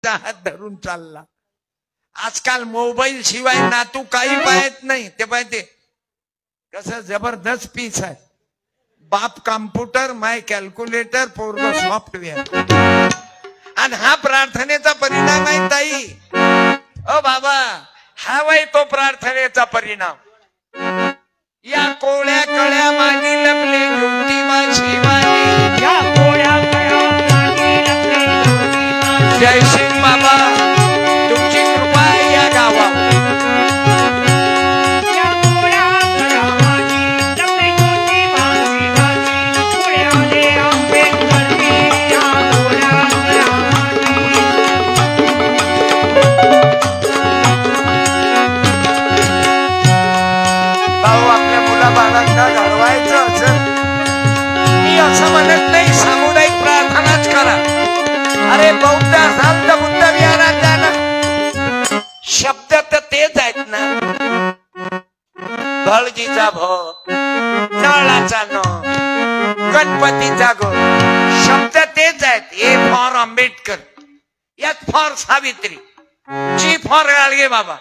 हात धरून चालला. आजकाल मोबाईल शिवाय नातू काही पाहत नाही. ते पाहते कसं जबरदस्त पीस आहे. बाप कॉम्प्युटर, माय कॅल्क्युलेटर, पोरग सॉफ्टवेअर. आणि हा प्रार्थनेचा परिणाम आहे ताई. ओ बाबा, हा वय तो प्रार्थनेचा परिणाम. या कोळ्या कळ्या मागी लपले ज्योतिबा शिवानी. या कोळ्या कळ्या मागी लपले ज्योतिबा. जय श्री बाबा, तुमची कृपा आहे या गावावर. या कोळ्या कळ्या मागी लपले ज्योतिबा शिवानी. कोळ्याले आंबेडकर मी या कोळ्या कळ्या मागी. भाऊ, आपल्या मुलाबाळांना घडवायचं असेल, मी असं म्हणत नाही सामुदायिक प्रार्थनाच करा. अरे बौद्ध असाल तर बुद्ध विहारात जा ना. शब्द तर तेच आहेत ना. भळजीचा भ, नळाचा न, गणपतीचा ग, शब्द तेच आहेत. A for Ambedkar, S for Savitri, G for Gadge Baba,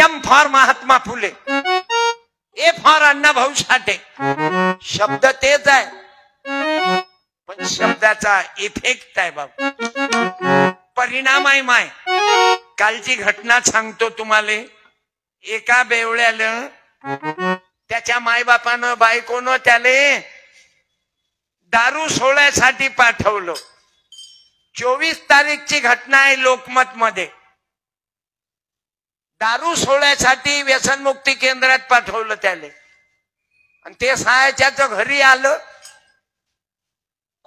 M for Mahatma Phule, A for Annabhau Sathe. शब्द तेच आहे, पण शब्दाचा इफेक्ट आहे बाबा, परिणाम आहे. माय कालची घटना सांगतो तुम्हाला. एका बेवड्याला त्याच्या मायबापानं बायकोनं त्याले दारू सोडायसाठी पाठवलं. 24 तारीखची घटना आहे लोकमत मध्ये. दारू सोडायसाठी व्यसनमुक्ती केंद्रात पाठवलं त्याले. आणि ते सहायच्याच घरी आलं.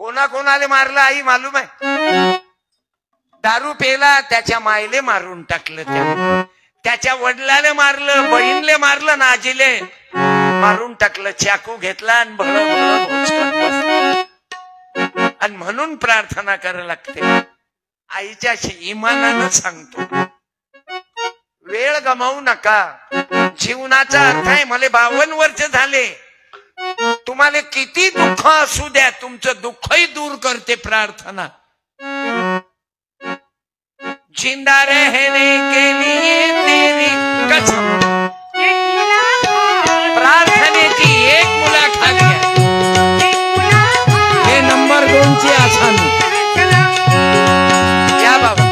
कोणाकोणाला मारलं आई मालूम आहे? दारू पेला त्याच्या मायले मारून टाकलं. त्याच्या वडिलाले मारलं, बहीणले मारलं, नाजीले मारून टाकलं. चाकू घेतला आणि भळ भोचकत बसला. आणि म्हणून प्रार्थना करायला लागते. आईच्या इमानानं सांगतो, वेळ गमावू नका. जीवनाचा अर्थ आहे. मला 52 वर्ष झाले. तुम्हाला किती दुःख असू द्या, तुमचं दुःखही दूर करते प्रार्थना. जिंदा रहने के लिए तेरी कसम. प्रार्थनेची एक मुलाखत घ्या. हे नंबर 2 ची आसामी. या बाबा,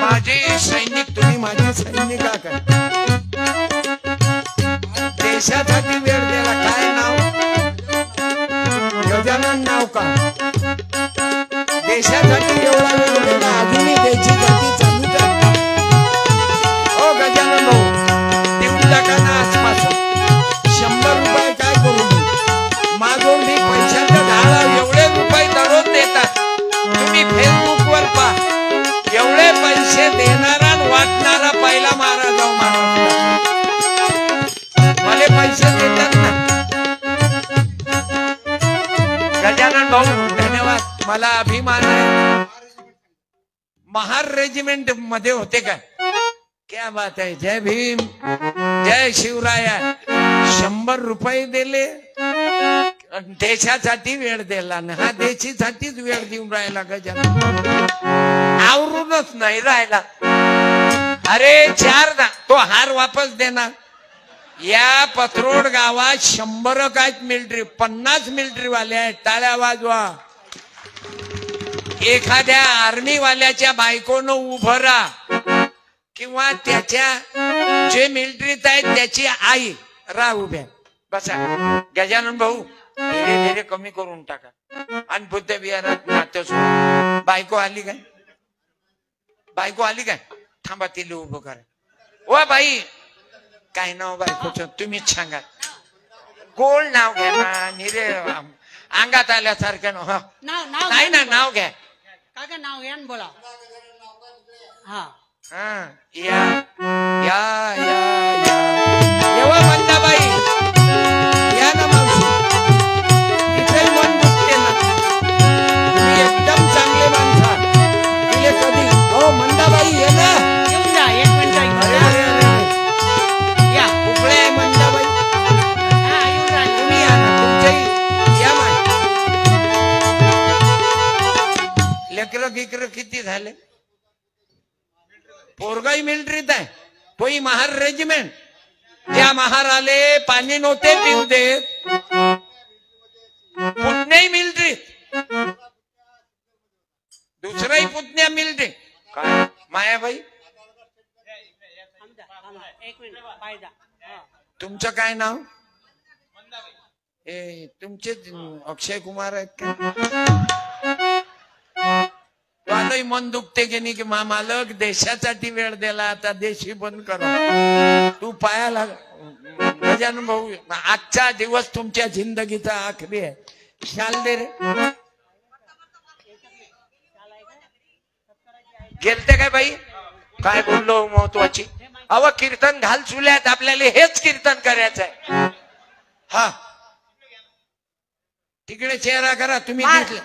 माझे सैनिक, तुम्ही माझे सैनिक आहात. देशासाठी वेळ द्यायला काय नाव? गजानन नाव का? देशासाठी एवढा वेळ द्यायला अजूनही द्यायची जाती चालू आहे. हो गजानन भाऊ, देऊन टाका ना आजपासून. 100 रुपये काय करू? माझून मी पैशाच्या झाडा एवढे रुपये दररोज देतात. तुम्ही फेसबुकवर पहा. एवढे पैसे देणारा वाटणारा पहिला मारा जाऊ माणूस. मला पैसे देतात ना. गजानन भाऊ धन्यवाद. मला अभिमान आहे. महार रेजिमेंट मध्ये होते काय? क्या बात आहे. जय भीम, जय शिवराया. 100 रुपये दिले, देशासाठी वेळ दिला ना. हा देशासाठीच वेळ देऊन राहिला गजानन. आवरूनच नाही राहिला. अरे 4 तो हार वापस देणार. या पथरोड गावात 100 काय मिलिटरी, 50 मिलिटरी वाले आहेत. टाळ्या वाजवा. एखाद्या आर्मी वाल्याच्या बायकोनं उभं राहा, किंवा त्याच्या जे मिलिटरीत आहेत त्याची आई राहा उभ्या. बसा. गजानन भाऊ धीरे धीरे कमी करून टाका. आणि बुद्ध विहारात नातं सोडा. बायको आली काय? बायको आली काय? थांबा, तिला उभं करा. ओ बाई, काय नाव बायकोचं तुम्हीच सांगा. गोल नाव घ्या ना. निरे अंगात आल्यासारखं नाही ना. नाव घ्या. काय नाव घ्या बोला. हा हा, या या या या. येवा मंदाबाई, या ना मावशी. तिथे मन दुखते ना. तुम्ही एकदम चांगले माणसा. तिले कधी. हो मंदाबाई, ये ना. येऊन जा. 1 मिनिट. अरे झाले पोरगाई मिलिटरीत आहे तोही महार रेजिमेंट त्या महाराले पाणी नव्हते पिऊ देत पुतण्याही मिलिटरीत दुसराही पुतण्या मिलिटरी काय मायाबाई एक मिनिट पायदा तुमचं काय नाव ए तुमचे अक्षय कुमार आहेत का तुलाही मन दुखते की नाही की मालक देशासाठी वेळ दिला आता देशी बंद करा तू पायाला गजानन भाऊ आजचा दिवस तुमच्या जिंदगीचा आखरी आहे शाल दे रे गेलते काय बाई काय बोललो महत्वाची अव कीर्तन घाल चुल्यात आपल्याला हेच कीर्तन करायचं आहे हा तिकडे चेहरा करा तुम्ही दिसले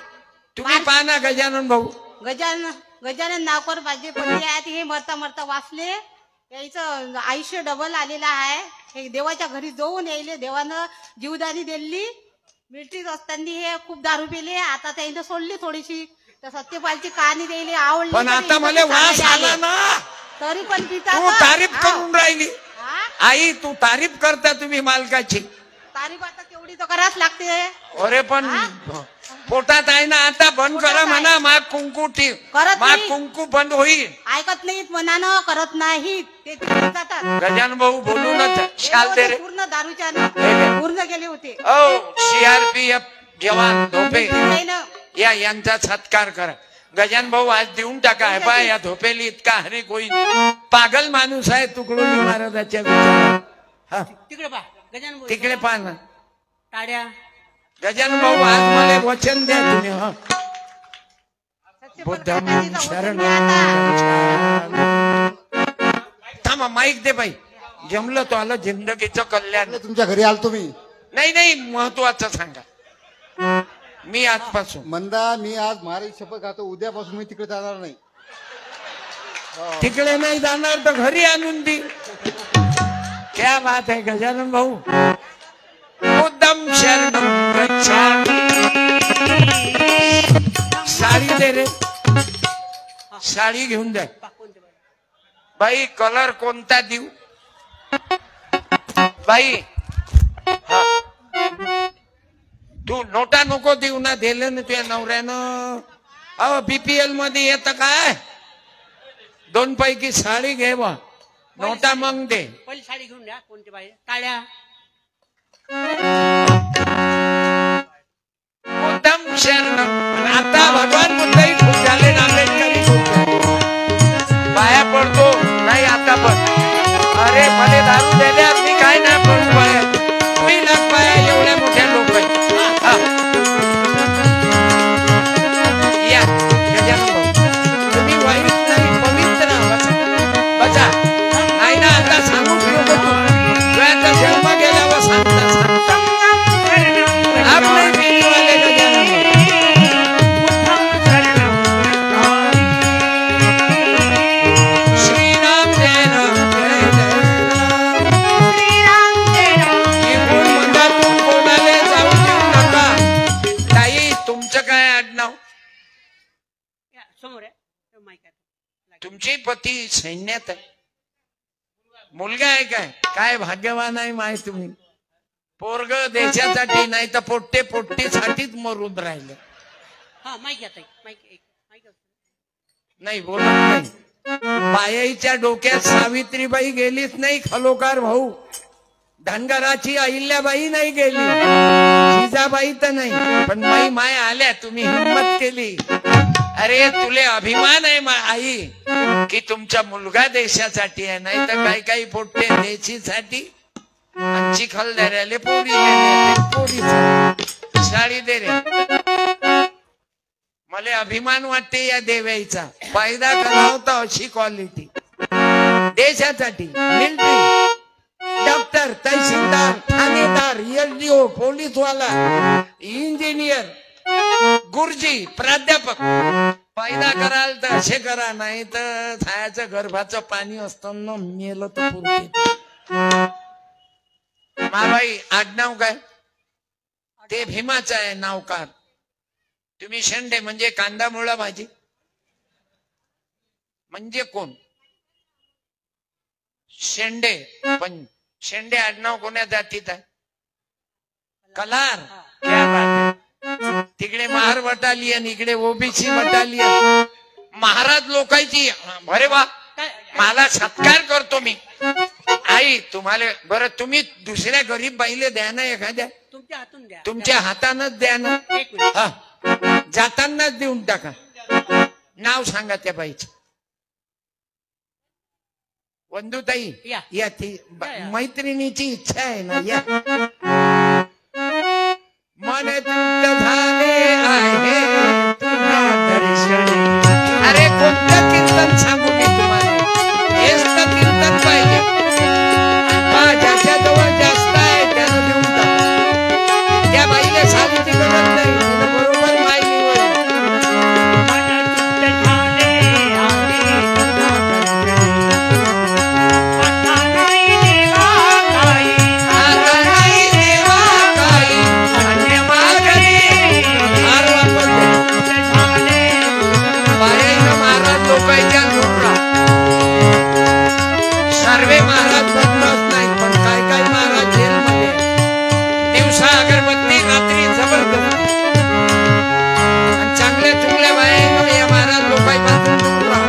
तुम्ही पाहा ना गजानन भाऊ गजानन नावकर माझे पती आहेत हे मरता मरता वाचले याचं आयुष्य डबल आलेलं आहे हे देवाच्या घरी जाऊन यायले देवानं जीवदानी दिली मिलिटरीत असताना हे खूप दारू पिले आता त्यानं सोडली थोडीशी तर सत्यपालची कहाणी द्यायला आवडली पण आता मला वास आला ना तरी पण तू पिता तारीफ करून राहिली आई तू तारीफ करता तुम्ही मालकाची तारीफ आता तेवढी तर करावंच लागते अरे पण पोटात आहे ना आता बंद करा म्हणा माग कुंकू ठेव करत माग नाही. कुंकू बंद होईल ऐकत नाहीत मनानं करत नाहीत ते तिकडे जातात गजानन भाऊ बोलूनच शाल दे रे पूर्ण दारूच्या पूर्ण गेले होते ओ सीआरपीएफ जवान धोपे नाही ना या यांचा सत्कार करा गजानन भाऊ आज देऊन टाका आहे बा या धोपेली इतका हरी कोई पागल माणूस आहे तुकडोली महाराजाच्या विचारात. हा तिकडे पहा गजानन भाऊ. तिकडे पाहा ना टाळ्या गजानन भाऊ आज मला वचन द्या तुम्ही हा बुद्धम सत्यप्रकाशाचा शरण वचन द्या आता. थांबा माईक दे बाई जमलं तो आलं जिंदगीचं कल्याण तुमच्या घरी आलो तुम्ही नाही नाही महत्वाचं सांगा मी आजपासून मंदा मी आज महाराज शपथ खातो उद्यापासून मी तिकडे जाणार नाही तिकडे नाही जाणार तर घरी आणून दे क्या बात है गजानन भाऊ बुद्धम शरणं गच्छामि साडी दे रे साडी घेऊन द्या बाई कलर कोणता देऊ बाई हा. तू नोटा नको देऊ ना दिलं ना तुझ्या नवऱ्यानं अहो बीपीएल मध्ये येत काय 2 पैकी साडी घे बा नोटा मग दे पहिली साडी घेऊन द्या कोणते बाहेर टाळ्या बुद्धम शरणं आता भगवान बुद्धही खूप झाले ना आंबेडकरही खूप झाले पाया पडतो नाही आता पण अरे मला दारू दिल्या मी काय नाही पडू पाया तुम्ही लाग पाया एवढ्या मोठ्या लोक या गजानन भाऊ तुम्ही वाईट नाही पवित्र बचा नाही ना आता सांगू नको तू आता जन्म गेल्यावर सांगता सांगता आप नाही पीने वाले गजानन भाऊ श्रीराम जय राम जय जय राम इकडून म्हणता तू कोणाला जाऊ देऊ नका ताई तुमचं काय आडनाव समोर आहे माईक आहे तुमचे पती सैन्यात आहे मुलगा आहे काय भाग्यवान आहे माय तुम्ही पोरग देशासाठी नाही तर पोट्टे पोट्टीसाठीच मरून राहिले हा माईक घ्या ताई माईक एक माईक नाही बोलत नाही बायाईच्या डोक्यात सावित्रीबाई गेलीच नाही खलोकार भाऊ धनगराची अहिल्याबाई नाही गेली जिजाबाई तर नाही पण माई माय आल्या तुम्ही हिंमत केली अरे तुले अभिमान आहे आई की तुमचा मुलगा देशासाठी आहे नाही तर काही काही पोट्टे देशीसाठी चिखलदऱ्याले पोरी साडी दे रे मला अभिमान वाटते या देवाईचा फायदा करा होता अशी क्वालिटी देशासाठी मिलिटरी डॉक्टर तहसीलदार ठाणेदार एलडीओ पोलीसवाला इंजिनियर गुरुजी प्राध्यापक फायदा कराल तर असे करा नाही तर खायचं गर्भाचं पाणी असताना मेलं तर पुरते माबाई आडनाव काय ते भीमाचं आहे नावकार तुम्ही शेंडे म्हणजे कांदा मुळा भाजी म्हणजे कोण? शेंडे. पण शेंडे आडनाव कोण्या जातीत आहे? कलार. क्या बात आहे. तिकडे महार बटालियन, इकडे ओबीसी बटालियन. महाराज लोकांची. अरे वा, मला सत्कार करतो मी. आई तुम्हाला बरं, तुम्ही दुसऱ्या गरीब बाईले द्या ना एखाद्या, तुमच्या हातून द्या. तुमच्या हातानच द्या ना. एक मिनिट. हा, जातानाच देऊन टाका. नाव सांगा त्या बाईचं. वंदुताई या. या. ती या. मैत्रिणीची इच्छा आहे ना. या. मन तृप्त झाले आहे तुझ्या दर्शनी. अरे कोणतं कीर्तन सांगू मी तुम्हाला? हेच तर कीर्तन पाहिजे. ज्याच्या जवळ जास्त आहे त्यानं देऊन टाका. त्या बाईला साधीची गरज नाही, तिनं बरोबर माहिती होईल. मन तृप्त झाले आहे तुझ्या दर्शनी. आता नाही देवा काही, आता नाही देवा काही अन्य मागणी. फार वापरते. तृप्त झाले बायाईनं महाराज लोकांच्या झोपला. सर्वे महाराज बदलत नाही, पण काय काय महाराज जेलमध्ये. दिवसा अगरबत्ती, रात्री जबरदस्ती. आणि चांगल्या चुंगल्या बायाईनं या महाराज लोकांपासून दूर राहा.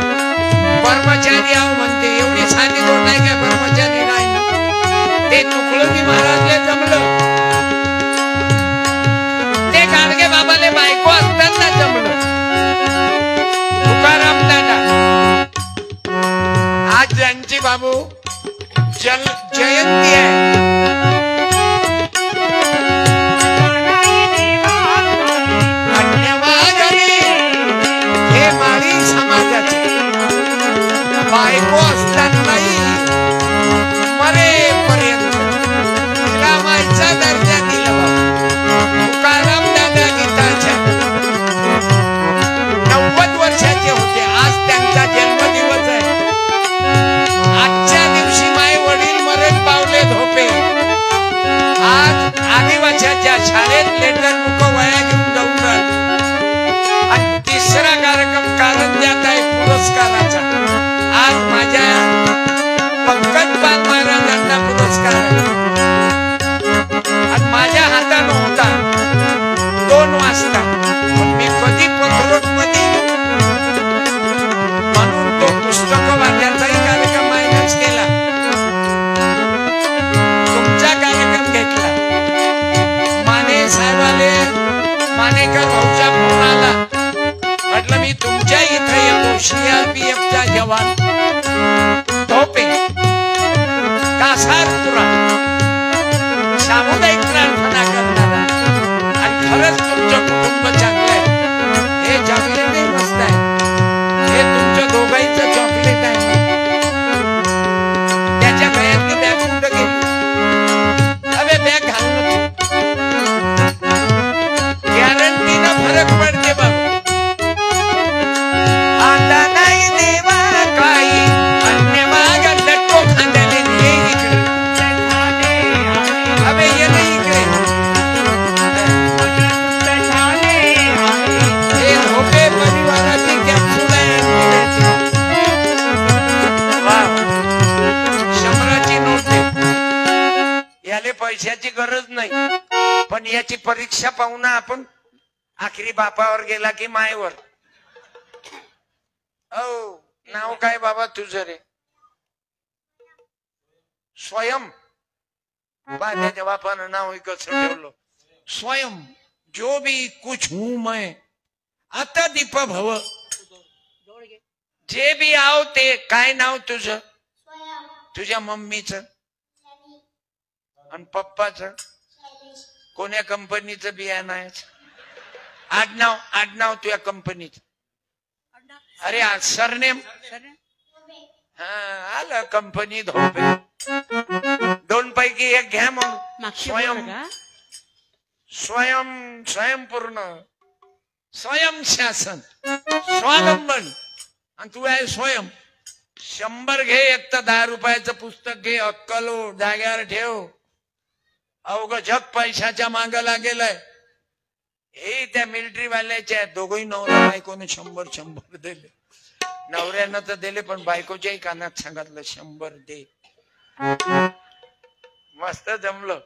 कर्मचारी आहो म्हणते. एवढी साधी दोन नाही काय कर्मचारी नाही ना. ते चुकलं की महाराजले जमलं. ते गाडगे बाबाले बायको असताना जमलं. तुकाराम दादा आज त्यांची बाबू जयंती आहे. अन्यवादनी हे माळी समाजाचे. बायको असतानाही मरेपर्यंत तिला माईचा दर्जा दिला बाबा. तुकाराम दादा गीताच्या 90 वर्षाचे होते. आज त्यांचा जन्मदिवस आहे. आजच्या दिवशी माय वडील मरण पावले झोपे. आज आदिवासीच्या शाळेत लेटर बुक वया घेऊन जाऊन राहिले. आणि तिसरा कार्यक्रम कारंज्यात आहे पुरस्काराचा. आज माझ्या पंकज बाल महाराजांना पुरस्कार आहे. आणि माझ्या हातानं होता 2 वाजता. पण मी कधी पत्रोट मध्ये म्हणून तो पुस्तक वाचण्याचाही कार्यक्रम मायनच केला. तुमचा कार्यक्रम घेतला. माने साहेब आले. मानेकर भाऊचा फोन आला. म्हटलं मी तुमच्या इथे येतो. CRPFचा जवान धोपे कासारपुरा सामुदायिक प्रार्थना करणारा. आणि खरंच तुमचं कुटुंब चांगलं आहे. हे चांगले नाही मस्त आहे. हे तुमच्या दोघांचं चॉकलेट आहे. त्याच्या गळ्यातली बॅग कुठं गेली? अबे बॅग घालून गॅरंटीनं फरक पडते बाबा. आता नाही देवा काही अन्य माग लटको खांद्याले ये इकडे. अबे ये नाही इकडे. हे झोपे परिवाराची कॅप्सूल आहे. वाह, 100ची नोट आहे. याले पैशाची गरज नाही. पण याची परीक्षा पाहू ना आपण. आखरी बापावर गेला की मायवर. औ नाव काय बाबा तुझं रे? स्वयं. त्याच्या बापानं नाव कसं ठेवलं? स्वयं. जो भी कुछ हूं मैं आता दीप भव. जे बी आव ते. काय नाव तुझं? तुझ्या मम्मीचं आणि पप्पाचं? कोण्या कंपनीचं बियाणं आहे? आडनाव तुझ्या कंपनीचं? अरे सरनेम? हा आलं कंपनी धोपे. 2 पैकी एक घ्या मग. स्वयंपूर्ण स्वयंशासन स्वावलंबन. आणि तू आहे स्वयं. 100 घे. एक तर 10 रुपयाचं पुस्तक घे. अक्कलो जाग्यावर ठेव. अवघ जग पैशाच्या माग लागेलय. हे त्या मिलिटरी वाल्याच्या दोघही नवरा बायकोने 100 दिले. नवऱ्यानं तर दिले पण बायकोच्याही कानात सांगितलं 100 दे. मस्त जमलं.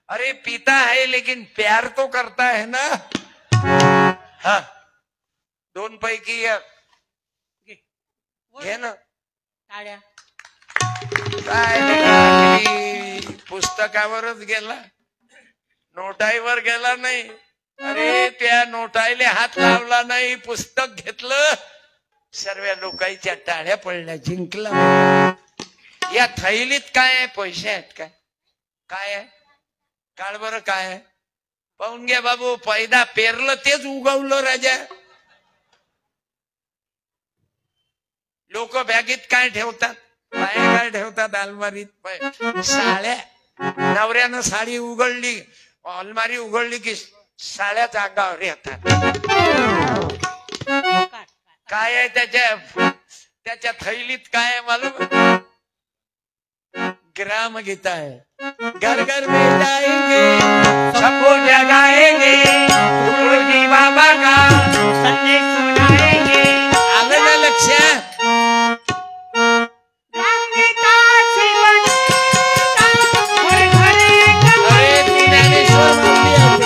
अरे पिता है लेकिन प्यार तो करता है ना. हा 2 पैकी एक घे ना. टाळ्या. काय लेकरा, पुस्तकावरच गेला, नोटाईवर गेला नाही. अरे त्या नोटाईले हात लावला नाही, पुस्तक घेतलं, सर्व लोकांच्या टाळ्या पडल्या, जिंकला. या थैलीत काय आहे? पैसे आहेत काय? काय आहे? काळ बरं काय आहे? पाहून घ्या बाबू. पैदा पेरलं तेच उगवलं राजा. लोक बॅगेत काय ठेवतात? काय ठेवतात? अलमारीत साड्या. नवऱ्यानं साडी उघडली, अलमारी उघडली की साड्याच अंगावर येतात. काय आहे त्याच्या थैलीत? काय आहे मालूम? ग्राम गीता है. घर घर में जाएंगे, सबको जगाएंगे, तुळशी बाबा का संदेश सुनाएंगे. आलं ना लक्षात? अरे ज्ञानेश्वर बोलली आहे.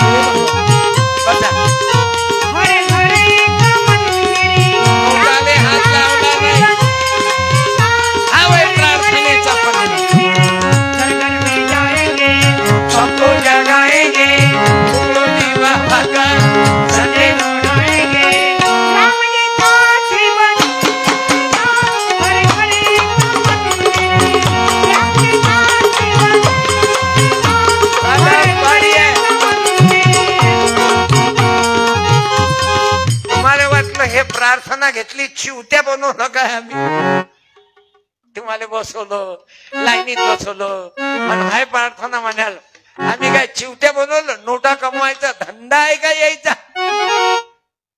बघा, नोटाले हात लावला नाही. हा वय प्रार्थनेचा परिणाम. घर घर में जाएंगे, सबको जगाएंगे, तुळशी बाबा का संदेश सुनाएंगे. तुम्हाला वाटलं हे प्रार्थना घेतली चिवत्या बनवलं काय आम्ही? तुम्हाला बसवलं, लाईनीत बसवलं, पण हाय प्रार्थना म्हणाल. आम्ही काय चिवत्या बनवलं? नोटा कमवायचा धंदा आहे का यायचा?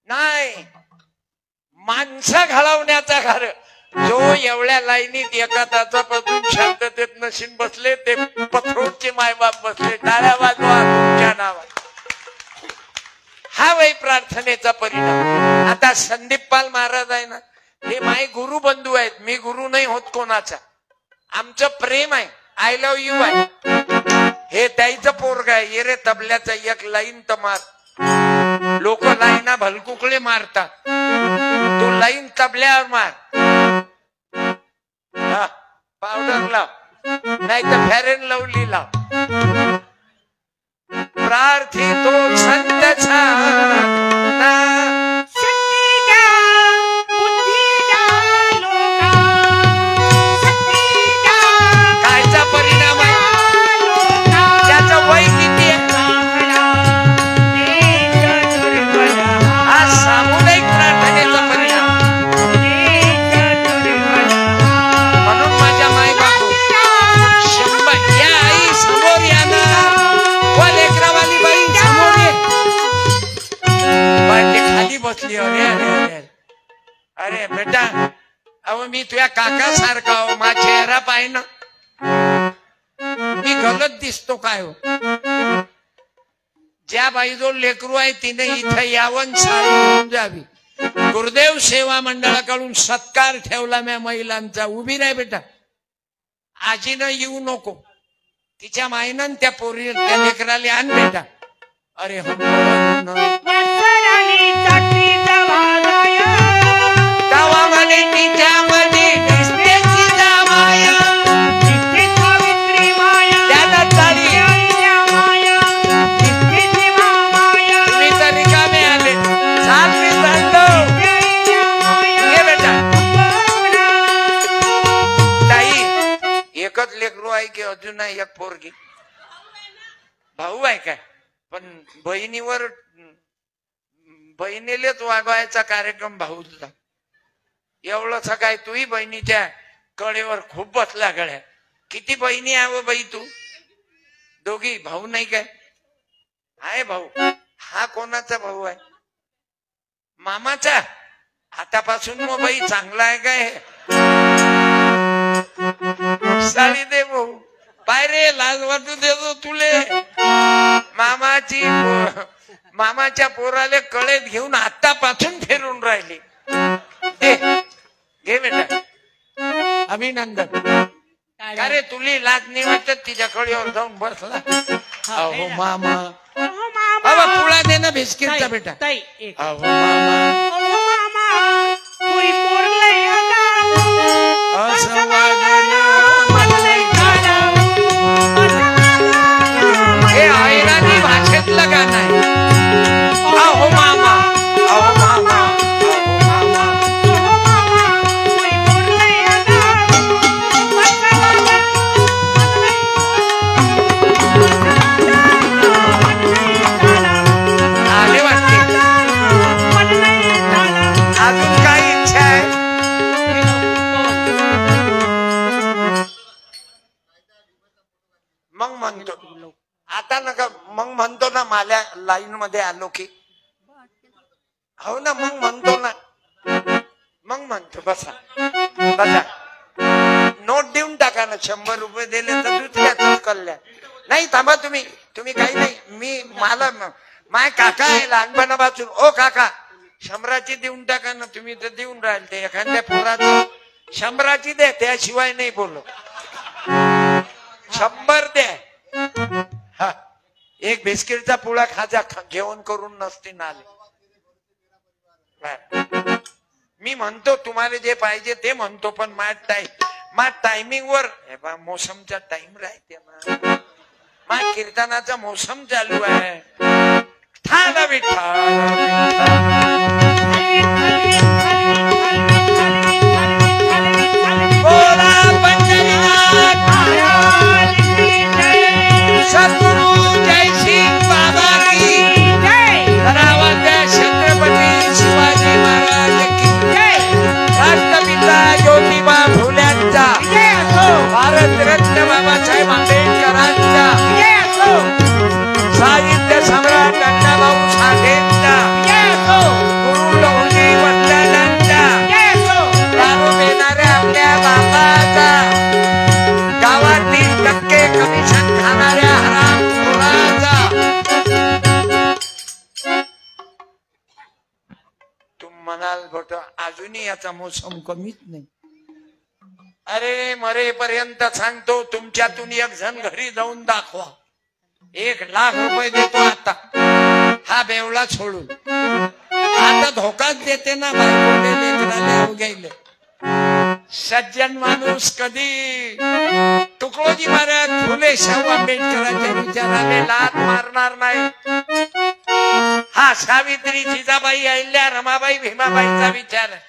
नाही, माणसं घालवण्याचा घर. जो एवढ्या लाईनीत एका तासापासून शांततेत नशीन बसले, ते पथरोडचे मायबाप बसले. टाळ्या वाजवा तुमच्या नावात. हा वय प्रार्थनेचा परिणाम. आता संदीप पाल महाराज आहे ना, हे माय गुरु बंधू आहेत. मी गुरु नाही होत कोणाचा. आमचं प्रेम आहे, आय लव्ह यू आहे. हे त्याचं पोरग आहे. ये रे तबल्याचा एक लाईन तर मार. लोक लाईना भलकुकळे मारतात, तो लाईन तबल्यावर मार. हा पावडर लाव, नाही तर फेरेन लवली लाव. प्रार्थितो संत छाना, शक्ती द्या, बुद्धी द्या लोका. शक्ती द्या कायचा परिणाम आहे? लोका. त्याचं वय किती आहे? देश दुर्बल हा सामुदायिक प्रार्थनेचा परिणाम. म्हणून माझ्या माय बापू 100 या आई समोर या ना. व लेकरावाली बाई समोर ये. बाई ते खाली बसली. अरे अरे अरे अरे बेटा, अहो मी तुझ्या काका सारखा हो. मा चेहरा पाय ना, मी गलत दिसतो काय हो? ज्या बाईजवळ लेकरू आहे तिने इथं यावं, साडी घेऊन जावी. गुरुदेव सेवा मंडळाकडून सत्कार ठेवला म्या महिलांचा. उभी नाही बेटा, आजीनं येऊ नको. तिच्या मायनं त्या पोरी त्या लेकराला आण बेटा. अरे तवा म्हणे तिच्यामध्ये दिसते सीतामाया. त्याला टाळी. तुम्ही तर रिकामे आले. चाल मी चाललो. ये बेटा. ताई एकच लेकरू आहे की अजून आहे एक पोरगी? भाऊ आहे काय? पण बहिणीवर बहिणीलेच वागवायचा कार्यक्रम भाऊचा. एवढंच काय? तूही बहिणीच्या कडेवर खूप बसला गड्या. किती बहिणी आहे बाई तू? दोघी भाऊ नाही काय? आहे भाऊ. हा कोणाचा भाऊ आहे? मामाचा. आतापासून मग बाई चांगला आहे काय? साडी दे भाऊ. पाय रे, लाज वाटू देतो तुले. मामाच्या पोराले कळेत घेऊन आतापासून फिरून राहिली. दे घे बेटा अभिनंदन. का रे तुली लाज नाही वाटत तिच्या कळीवर जाऊन बसला. अहो मामा अहो मामा बाबा पुळा दे ना बिस्किटचा बेटा. ताई एक अहो मामा अहो मामा तुई पोरलंय अगं. असं वागणं मला नाही झालं. हे ऐराणी भाषेतलं गाणं आहे. अहो मामा अहो मामा अहो मामा अहो मामा तुई पोरलंय अगं. आले वाटते. अजून काय इच्छा आहे? मग म्हणतो आता नका. मग म्हणतो ना माझ्या लाईन मध्ये आलो की. हो ना मग म्हणतो ना. मग म्हणतो बसा बसा. नोट देऊन टाका ना. 100 रुपये दिले तर दुसऱ्याच कल्याण. नाही थांबा तुम्ही. तुम्ही काही नाही. मी मला माय काका आहे लहानपणापासून. ओ काका 100ची देऊन टाका ना. तुम्ही तर देऊन राहिले. ते एखाद्या पोराचं 100ची द्या त्याशिवाय नाही बोलो. 100 द्या. हा एक बिस्किटचा पुळा खाजा. जेवण करून नसते ना आले. मी म्हणतो तुम्हाला जे पाहिजे ते म्हणतो. पण माझ्या टायमिंग वर मोसमचा टाइम राहते ना. माझ्या कीर्तनाचा मोसम चालू आहे. ठाला विठ्ठल बोला पंढरीनाथ सद्गुरु जय सिंग बाबा की धरावत्या छत्रपती शिवाजी महाराज की राष्ट्रपिता ज्योतिबा फुल्यांचा भारतरत्न बाबासाहेब आंबेडकरांचा साहित्य सम्राट अण्णाभाऊ साठेंचा गुरु लहुजी वडिलांचा दारू पिणाऱ्या आपल्या बापाचा गावातील टक्के कमिशन खाणाऱ्या हरामखोराचा. तुम म्हणाल बोट अजूनही याचा मोसम कमीच नाही. अरे मरेपर्यंत सांगतो तुमच्यातून एक जण घरी जाऊन दाखवा. 1,00,000 रुपये देतो आता. हा बेवला सोडून. आता धोकाच देते ना बायकोले लेकराले अवघ्याले. सज्जन माणूस कधी तुकडोजी महाराज फुले शाहू आंबेडकरांच्या विचाराने लात मारणार नाही. हा सावित्री जिजाबाई अहिल्या रमाबाई भीमाबाईचा विचार आहे.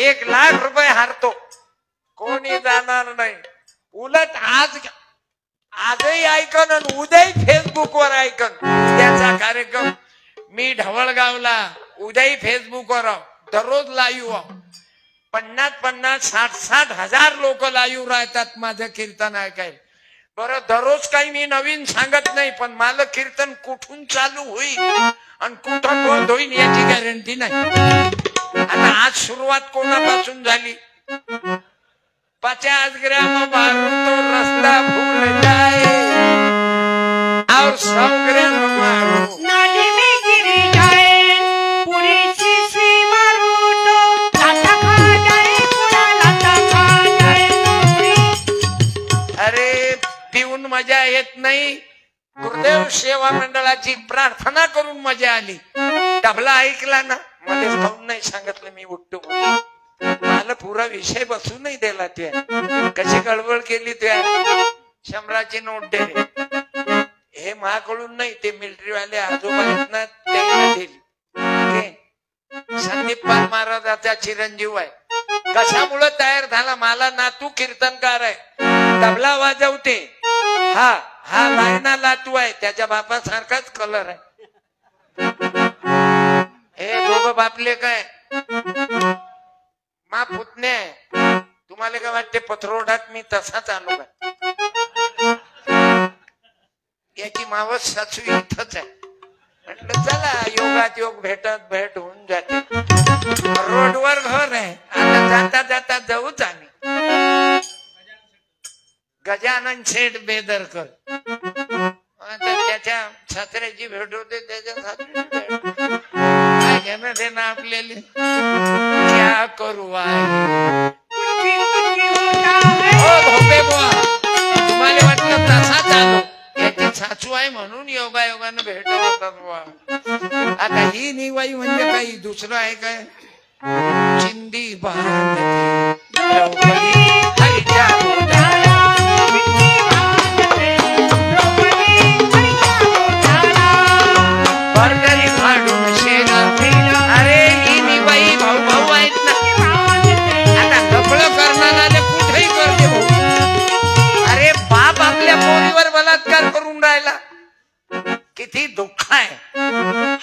1,00,000 रुपये हारतो. कोणी जाणार नाही. उलट आजही ऐकन आणि उद्याही फेसबुकवर ऐकन त्याचा कार्यक्रम. मी ढवळगावला उद्याही फेसबुकवर दररोज लाईव्ह 50-50, 60-60 हजार लोक लाईव्ह राहतात माझं कीर्तन ऐकायला. बरं दररोज काही मी नवीन सांगत नाही. पण मला कीर्तन कुठून चालू होईल आणि कुठं बंद होईल याची गॅरंटी नाही. आता आज सुरुवात कोणापासून झाली? 50 ग्राम मारून तो रस्ता भूल जाए और 100 ग्राम मारो नाली में गिर जाए पूरी शीशी मारो तो लाता खा जाए पूरा लाता खा जाए. अरे पिऊन मजा येत नाही. गुरुदेव सेवा मंडळाची प्रार्थना करून मजा आली. तबला ऐकला ना. मला जाऊन नाही सांगितलं मी उठतो. मला पुरा विषय बसू नाही दिला. ते कशी गडबड केली. त्या 100ची नोट दे रे. हे महाकडून नाही. ते मिलिटरी वाले आजोबा आहेत ना त्यांना दिली. संदीप पाल महाराजाचा चिरंजीव आहे. कशामुळे तयार झाला? मला नातू कीर्तनकार आहे. तबला वाजवते. हा लायना लातू आहे. त्याच्या बापासारखाच कलर आहे. हे दोघं बापले काय मा पुतणे आहे. तुम्हाला काय वाटते पथरोडात मी तसाच आलो का? याची मावस सासू इथंच आहे. म्हटलं चला योगात योग भेट होऊन जाते. रोडवर घर आहे. आता जाता जाता जाऊच आम्ही. गजानन शेठ बेदरकर. आता त्याच्या सासऱ्याची भेट होते. त्याच्या सासऱ्याची भेट काय घेणं देणं आपल्याला. क्या करू आई? कुछ होता है हो धोपे बुवा, तुम्हाला वाटलं तसाच आलो, याची सासू आहे म्हणून योगायोगानं भेट होतात बुवा. आता ही निवाई म्हणजे काही दुसरं आहे काय? चिंदी बांधते द्रौपदी हरीच्या पोटाला. बरकरी फाडून शेणा. अरे ही निवाई भाऊ भाऊ आहेत ना. आता लफडं करणाऱ्याने कुठेही करते भाऊ. अरे बाप आपल्या पोरीवर बलात्कार करून राहिला, किती दुःख आहे.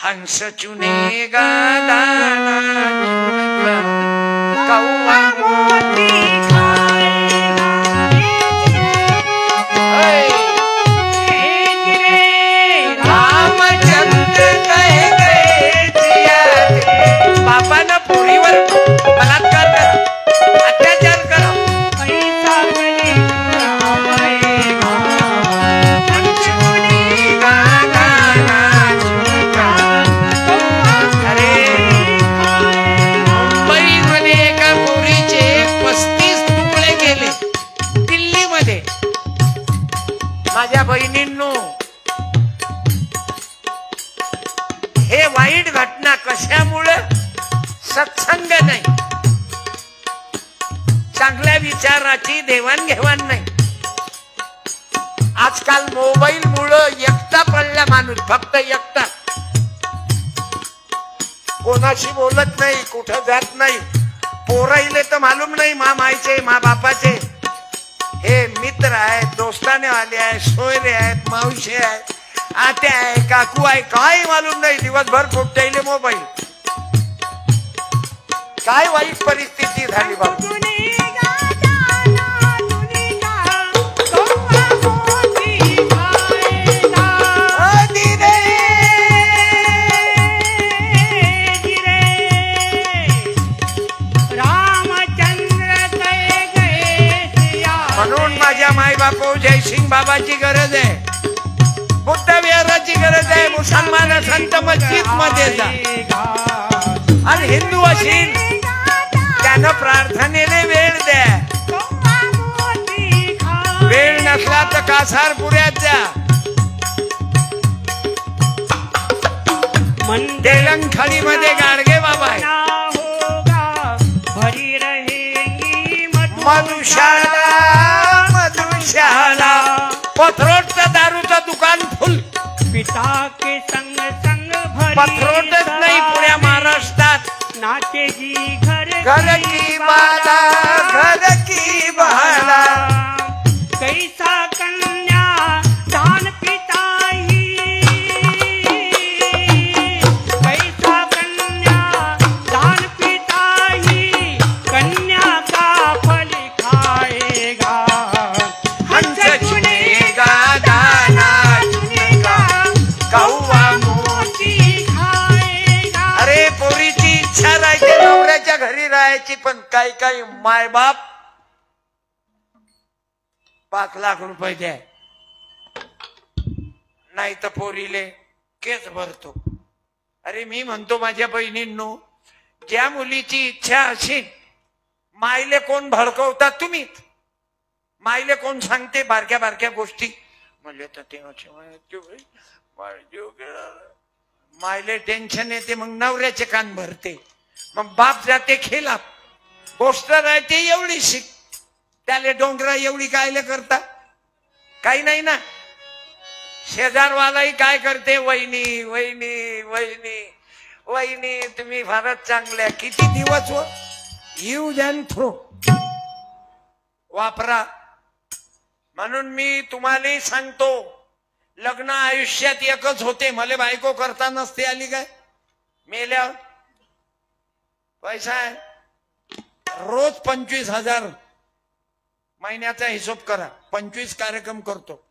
हंस चुने गादाना कौवा मोती रामचंद्र कहे गए जिया. बापानं पोरीवर बलात्कार करा, अत्याचार करा. माझ्या बहिणींनो, हे वाईट घटना कशामुळे? सत्संग नाही, चांगल्या विचाराची देवाणघेवाण नाही. आजकाल मोबाईल मुळे एकटा पडला माणूस, फक्त एकटा. कोणाशी बोलत नाही, कुठं जात नाही. पोराईले तर मालूम नाही मा मायचे मा बापाचे. हे मित्र आहेत, दोस्ताने आले आहेत, सोयरे आहेत, मावशी आहेत, आत्या आहे, काकू आहे, काही मालूम नाही. दिवसभर पोटायले मोबाईल. काय वाईट परिस्थिती झाली बाबा. माझ्या माय बापू जयसिंग बाबाची गरज आहे, बुद्ध विहाराची गरज आहे. मुसलमान संत मस्जिद मध्ये जा, आणि हिंदू असेल त्यानं प्रार्थनेने वेळ द्या. वेळ नसला तर कासारपुऱ्यात जा. तेलंगखाडी मध्ये गाडगे बाबा आहे. मधुशाला मधुशाला पथरोटचं दारूचं दुकान फुल. पिता के संग संग पथरोटच नाही पुऱ्या महाराष्ट्रात. नाचे जी घर घर की बाला घर की बाला. कैसा कन्या दान पिता ही, कैसा कन्या दान पिता ही, कन्या का फल खाएगा. हंस चुनेगा दाना चुनेगा कौवा मोती खाएगा. अरे पोरीची इच्छा राहायची नवऱ्याच्या घरी राहायची, पण काही काही मायबाप 5 लाख रुपये द्या, नाही तर पोरीले केस भरतो. अरे मी म्हणतो माझ्या बहिणींनो, ज्या मुलीची इच्छा असेल, मायले कोण भडकवतात? तुम्हीच. मायले कोण सांगते बारक्या बारक्या गोष्टी? म्हणले तर ते मायले टेन्शन येते, मग नवऱ्याचे कान भरते, मग बाप जाते खेळा. गोष्ट राहते एवढी शिक, त्याले डोंगरा एवढी कायले करता? काही नाही ना. शेजारवालाही काय करते, वहिनी वहिनी वहिनी वहिनी तुम्ही फारच चांगल्या. किती दिवस हो, यूज अँड थ्रो वापरा. म्हणून मी तुम्हाला सांगतो, लग्न आयुष्यात एकच होते. मला बायको करता नसते आली काय? मेल्यावर पैसा आहे, रोज 25,000 महिन्याचा हिशोब करा. 25 कार्यक्रम करतो.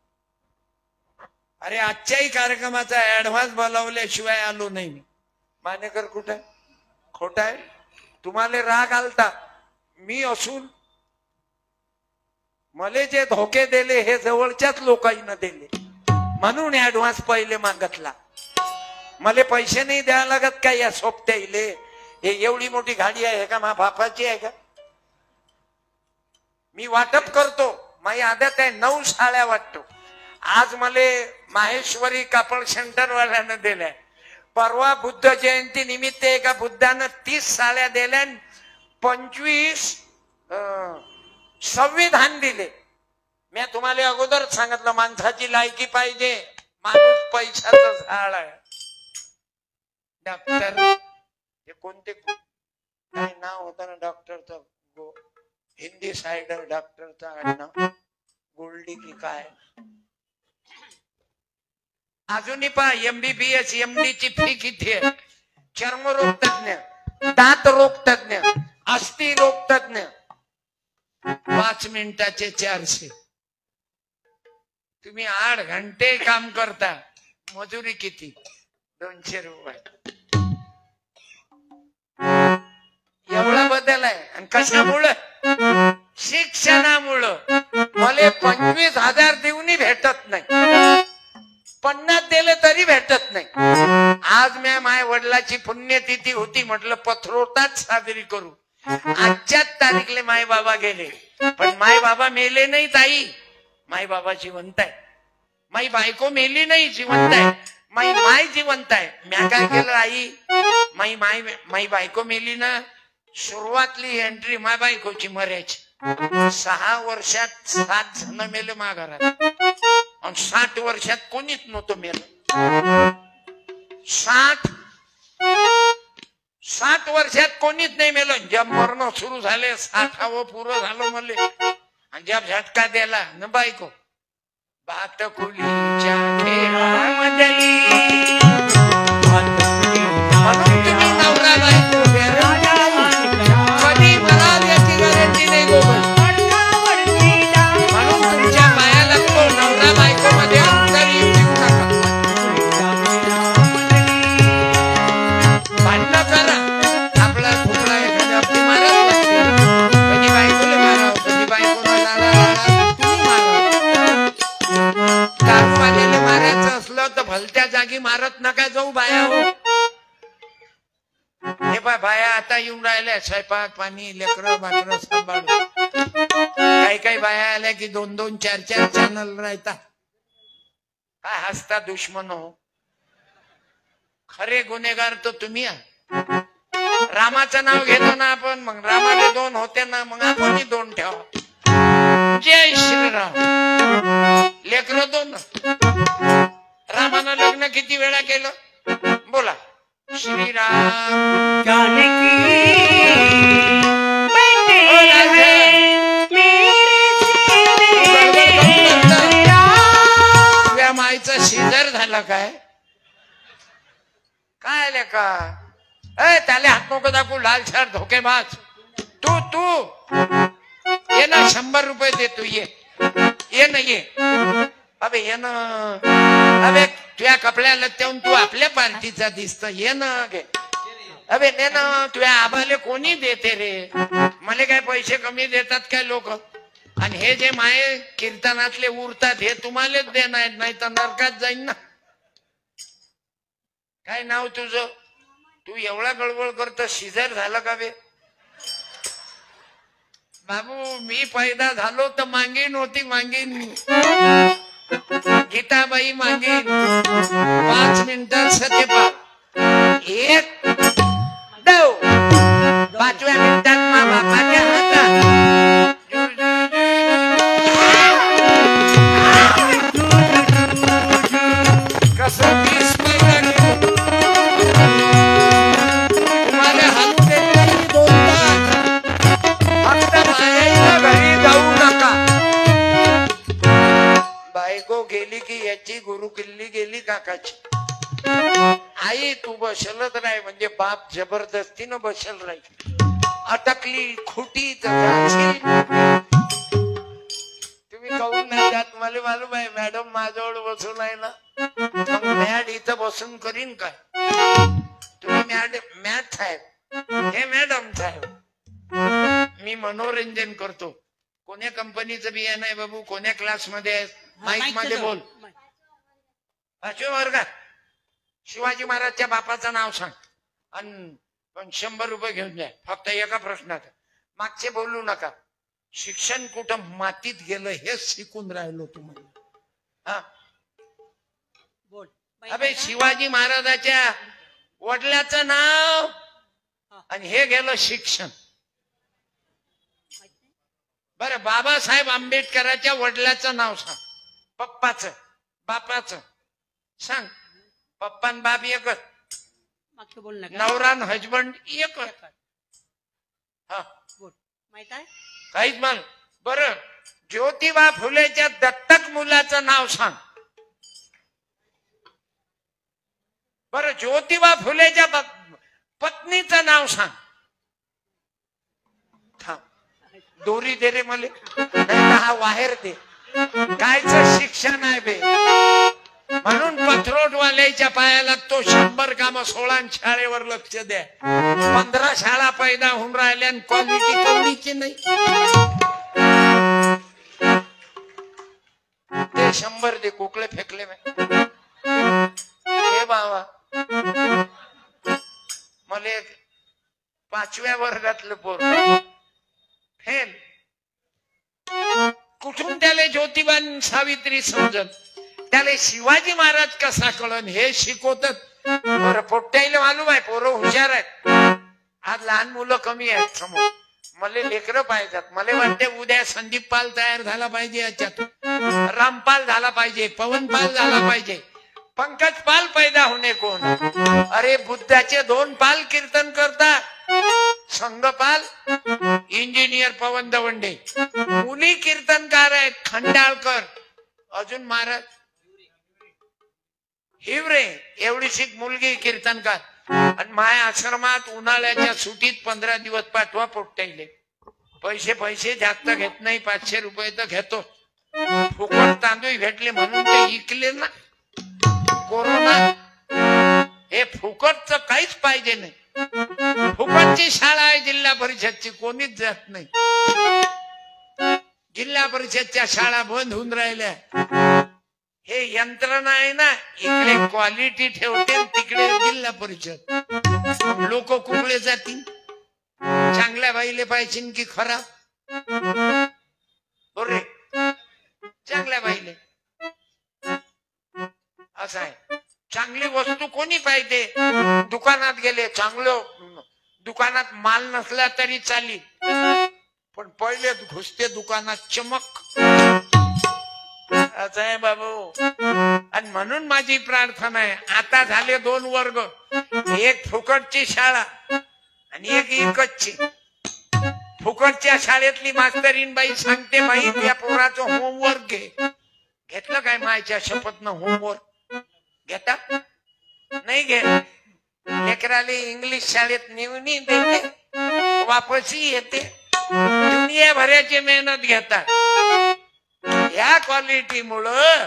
अरे आजच्याही कार्यक्रमाचा ऍडव्हान्स बोलावल्याशिवाय आलो नाही मी. मानेकर कुठे? खोटा आहे. तुम्हाला राग आलता, मी असून मले जे धोके दिले हे जवळच्याच लोकांना दिले, म्हणून ऍडव्हान्स पहिले मागतला. मला पैसे नाही द्यायला लागत काय या सोबत्या इले. हे एवढी मोठी गाडी आहे का मा बापाची आहे का? मी वाटप करतो, माझी आदत आहे, 9 साड्या वाटतो. आज मला माहेश्वरी कापड सेंटर वाल्यानं दिल्या. परवा बुद्ध जयंती निमित्त एका बुद्धानं 30 साड्या दिल्या, 25 संविधान दिले. मी तुम्हाला अगोदर सांगितलं माणसाची लायकी पाहिजे, माणूस पैशाचं झाड आहे. डॉक्टर हे कोणते काय नाव होतं ना डॉक्टरचं, हिंदी सायडर डॉक्टरचा आडनाव गोल्डी की काय. अजूनही पहा MBBS MD ची फी किती आहे. चर्मरोग तज्ञ, दात रोग तज्ञ, अस्थि रोग तज्ञ 5 मिनिटाचे 400. तुम्ही 8 घंटे काम करता, मजुरी किती? 200 रुपये. एवढा बदल आहे. आणि कशामुळं? शिक्षणामुळं. मला 25,000 देऊनही भेटत नाही, 50 दिले तरी भेटत नाही. आज मी माझ्या वडिलाची पुण्यतिथी होती, म्हटलं पत्रोताच साजरी करू. आजच्याच तारीखले माय बाबा गेले, पण माय बाबा मेले नाही ताई, माय बाबा जिवंत आहे. माई बायको मेली नाही, जिवंत आहे. माई माय जिवंत आहे. म्या काय केलं आई, माई बायको मेली ना, सुरुवातली एंट्री माय बायकोची मरायची. 6 वर्षात 7 जण मेले मा घरात, आणि 60 वर्षात कोणीच नव्हतं मेलं. 60 वर्षात कोणीच नाही मेलं. जब मरण सुरू झाले, 60वं पुरं झालं मले, आणि जब झटका दिला न बायको बात कुलीच्या खेळामधली. म्हणून तुम्ही नवरा बायको कधी म्हणाल याची गॅरंटी नाही गोबल. म्हणून तुमच्या पाया लागतो, नवरा बायको मध्ये अंतर येऊ नका. भांडण करा, आपला फुकला एखाद्या आपली मारावं लागते. कधी बायकोला मारावं, कधी बायकोला लाडा तुम्ही मारावं. दारू आलेलं मारायचं असलं तर भलत्या जागी मारत नका जाऊ बाया. हो हे बाया आता येऊन राहिल्या, स्वयंपाक पाणी लेकरं बाकरं सांभाळून. काही बाया आल्या की 2-2, 4-4 चॅनल राहतात. काय हसता दुश्मन हो. खरे गुन्हेगार तर तुम्ही आहे. रामाचं नाव घेतो ना आपण, मग रामाले 2 होते ना, मग आपणही 2 ठेवा. जय श्रीराम. लेकरं 2. रामानं लग्न किती वेळा केलं बोला? श्रीराम जानकी बैठे हैं मेरे सीने. तुझ्या माईचा शेजार झाला काय? काय लेका त्याला हात नको दाखवू, लालशार धोकेबाज. तू ये ना, 100 रुपये देतो. ये ना, ये. अबे ये ना, अबे तुझ्या कपड्याला तेवून तू आपल्या पार्टीचा दिसत. ये ना गे. अबे ने ना, तुझ्या आबाले कोणी देते रे? मला काय पैसे कमी देतात काय लोक? आणि हे जे माये कीर्तनातले उरतात हे तुम्हालाच देणार, नाही तर नरकात जाईन ना. काय नाव तुझं? तू एवढा गडबड करतो, शिजर झालं का बे? बाबू मी पैदा झालो तर मागीन होती, मागीन गीताबाई मागीन. 5 मिनिटात सत्यपाठ 1 2. 5व्या मिनिटात मा बापाच्या हातात कसं 20 पैदा तुम्हाला हालू देत 2 तास. फक्त बायाला घरी जाऊ नका. बायको गेली की याची गुरु किल्ली गेली काकाची. आई तू बसलच राही, म्हणजे बाप जबरदस्तीनं बसल राही. अटकली खोटी तुम्ही कहून नाही जात. मला मालूम आहे मॅडम माझ्याजवळ बसून आहे ना, मग मॅड इथं बसून करीन काय? तुम्ही मॅड साहेब, हे मॅडम साहेब. मी मनोरंजन करतो. कोण्या कंपनीचं बियाणं आहे बाबू? कोण्या क्लास मध्ये आहे? माईक मध्ये बोल. 5व्या वर्गात. शिवाजी महाराजच्या बापाचं नाव सांग. आणि पण 100 रुपये घेऊन जा फक्त एका प्रश्नात. मागचे बोलू नका. शिक्षण कुठं मातीत गेलं हेच शिकून राहिलो तुम्हाला. हा बोल अबे शिवाजी महाराजाच्या वडिलाचं नाव आणि हे गेलं शिक्षण. बरं बाबासाहेब आंबेडकरांच्या वडिलाचं नाव सांग. पप्पाचं बापाचं सांग. पप्पा आणि बाप एकच. मागचं बोल नका. नवरा हजबंड एकच. हा बोल माहित आहे काहीच म्हण. बरं ज्योतिबा फुलेच्या दत्तक मुलाचं नाव सांग. बरं ज्योतिबा फुलेच्या पत्नीचं नाव सांग. थांब दोरी दे रे मले नाही हा वाहेर दे. कायच शिक्षण आहे बे. म्हणून पथरोटवाल्याच्या पायाला तो 100 काम 16 शाळेवर लक्ष द्या. 15 शाळा पैदा होऊन राहिल्या आणि क्वालिटी तेवढीची नाही. ते 100 दे कोकळे फेकले हे बाबा. मला 5व्या वर्गातलं पोर फेल. कुठून त्याला ज्योतिबा सावित्री समजत. त्याला शिवाजी महाराज कसा कळन हे शिकवतात. बरं पोट्याला मालूम आहे पोरं हुशार आहेत. आज लहान मुलं कमी आहेत समोर. मला लेकरं पाहिजेत. मला वाटते उद्या संदीप पाल तयार झाला पाहिजे याच्यात. रामपाल झाला पाहिजे. पवनपाल झाला पाहिजे. पंकज पाल पैदा होणे कोण. अरे बुद्धाचे 2 पाल कीर्तन करतात. संघपाल इंजिनियर पवन दवंडे. मुली कीर्तनकार आहेत खंडाळकर. अजून महाराज हिवरे एवढीशी मुलगी कीर्तनकार. आणि माया आश्रमात उन्हाळ्याच्या सुटीत 15 दिवस पाठवा पोट्टाईले. पैसे जास्त घेत नाही. 500 रुपये तर घेतो. फुकट तांदूळ भेटले म्हणून ते इकले ना. कोरोना हे फुकटचं काहीच पाहिजे नाही. फुकटची शाळा आहे जिल्हा परिषदची. कोणीच जात नाही. जिल्हा परिषदच्या शाळा बंद होऊन राहिल्या. हे यंत्रणा आहे ना. इकडे क्वालिटी ठेवते तिकडे जिल्हा परिषद. लोक कुठले जातील. चांगल्या बाईले पाहिजे की खराब. बरे चांगल्या बाईले असं आहे. चांगली वस्तू कोणी पाहिजे. दुकानात गेले चांगलं दुकानात माल नसला तरी चालेल. पण पहिले घुसते दुकानात चमक. असं आहे बाबू. आणि म्हणून माझी प्रार्थना आहे. आता झाले 2 वर्ग. एक फुकटची शाळा आणि एक इकतची. फुकटच्या शाळेतली मास्तरीन बाई सांगते बाई त्या पोराचं होमवर्क घे. घेतलं काय मायच्या शपथनं होमवर्क घेता नाही घे. लेकराले इंग्लिश शाळेत नेऊन देते वापसही येते. दुनिया भराची मेहनत घेतात. या क्वालिटीमुळं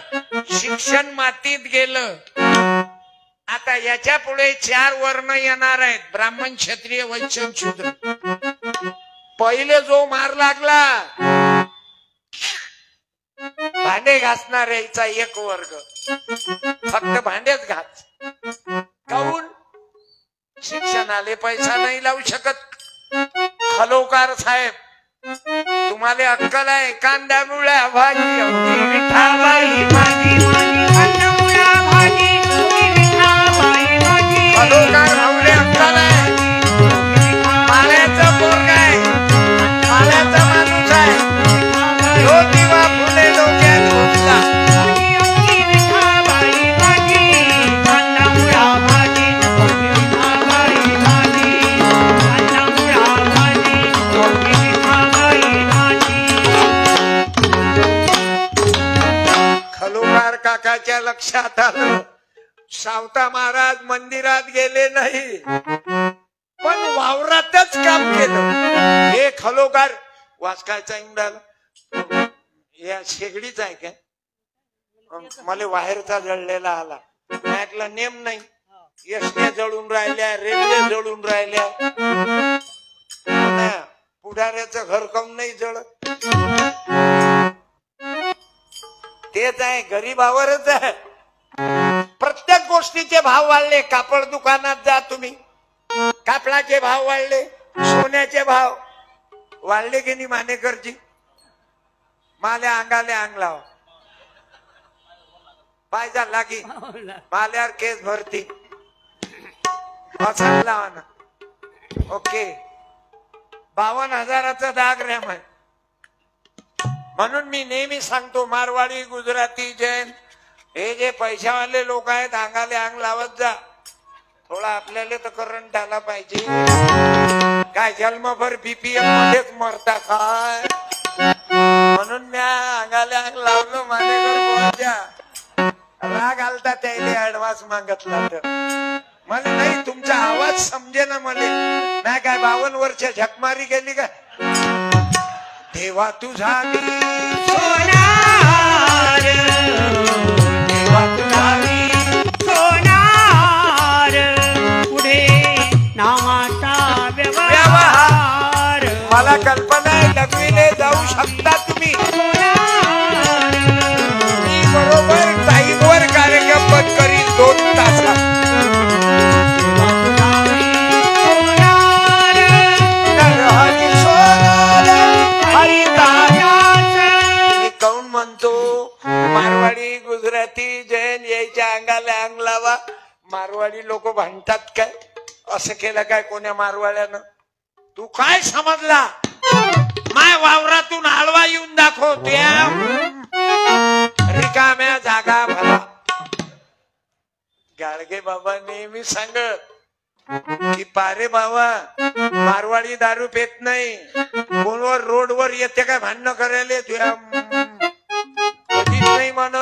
शिक्षण मातीत गेलं. आता याच्या पुढे 4 वर्ण येणार आहेत. ब्राह्मण क्षत्रिय वैश्य शूद्र. पहिले जो मार लागला भांडे घासणाऱ्याचा 1 वर्ग. फक्त भांडेच घास. काऊन शिक्षणाले पैसा नाही लावू शकत. खलोकार साहेब तुम्हाला अक्कल आहे. कांदा मुळा भाजी विठाबाई भाजी कांदामुळा भाजी विठाबाई भाजी. खलोकार भाऊले अक्कल आहे. माळ्याचं पोरग आहे. माळ्याचा माणूस आहे. ज्योतिबा फुले डोक्यात घुसला. विठाबाई भाजी कांदामुळा भाजी विठाबाई भाजी कांदामुळा भाजी विठाबाई भाजी. खलोकार काकाच्या लक्षात आलं. सावता महाराज मंदिरात गेले नाही पण वावरातच काम केलं. हे खलोकार वाचकायचा इंग्रजाला या शेगडीच आहे काय. मला बाहेरचा जळलेला आला. म्हटलं नेम नाही. एसट्या जळून राहिल्या. रेल्वे जळून राहिल्या. पुढाऱ्याचं घर काऊन नाही जळत. तेच आहे गरीबावरच आहे. प्रत्येक गोष्टीचे भाव वाढले. कापड दुकानात जा तुम्ही कापडाचे भाव वाढले, सोन्याचे भाव वाढले की नाही मानेकरची? माल्या अंगाले अंग लाव, पाय झाला की माल्यावर केस भरती लावा ना. ओके, 52,000चा दाग रॅम आहे. म्हणून मी नेहमी सांगतो, मारवाडी, गुजराती, जैन हे जे पैशावाले लोक आहेत, अंगाले अंग लावत जा. थोडा आपल्याला तर करंट आला पाहिजे. काय जन्मभर बीपीएल मध्येच मरता काय? म्हणून मी अंगाले अंग लावलं. माझ्या राग आलता त्याने ऍडव्हान्स मागितला तर मला नाही, तुमचा आवाज समजे ना मला. नाही काय 52 वर्ष झकमारी गेली का? देवा तुझा सोनार, देवा तुझा सोनार, पुढे नावाचा व्यवहार. मला कल्पना आहे, लग्नीले जाऊ शकता तुम्ही. मी बरोबर टाईमवर कार्यक्रम बंद करीन 2 तासात. मी काऊन म्हणतो, मारवाडी, गुजराती, जैन यायच्या अंगाला अंग लावा. मारवाडी लोक भांडतात काय? असं केलं काय कोण्या मारवाड्यानं? तू काय समजला? माय वावरातून आळवा येऊन दाखव. त्या रिकाम्या जागा भरा. गाडगे बाबा नेहमी सांगत की पारे बाबा, मारवाडी दारू पेत नाही. कोणवर रोडवर येते काय भांडणं करायला? तुया कधीच नाही म्हण.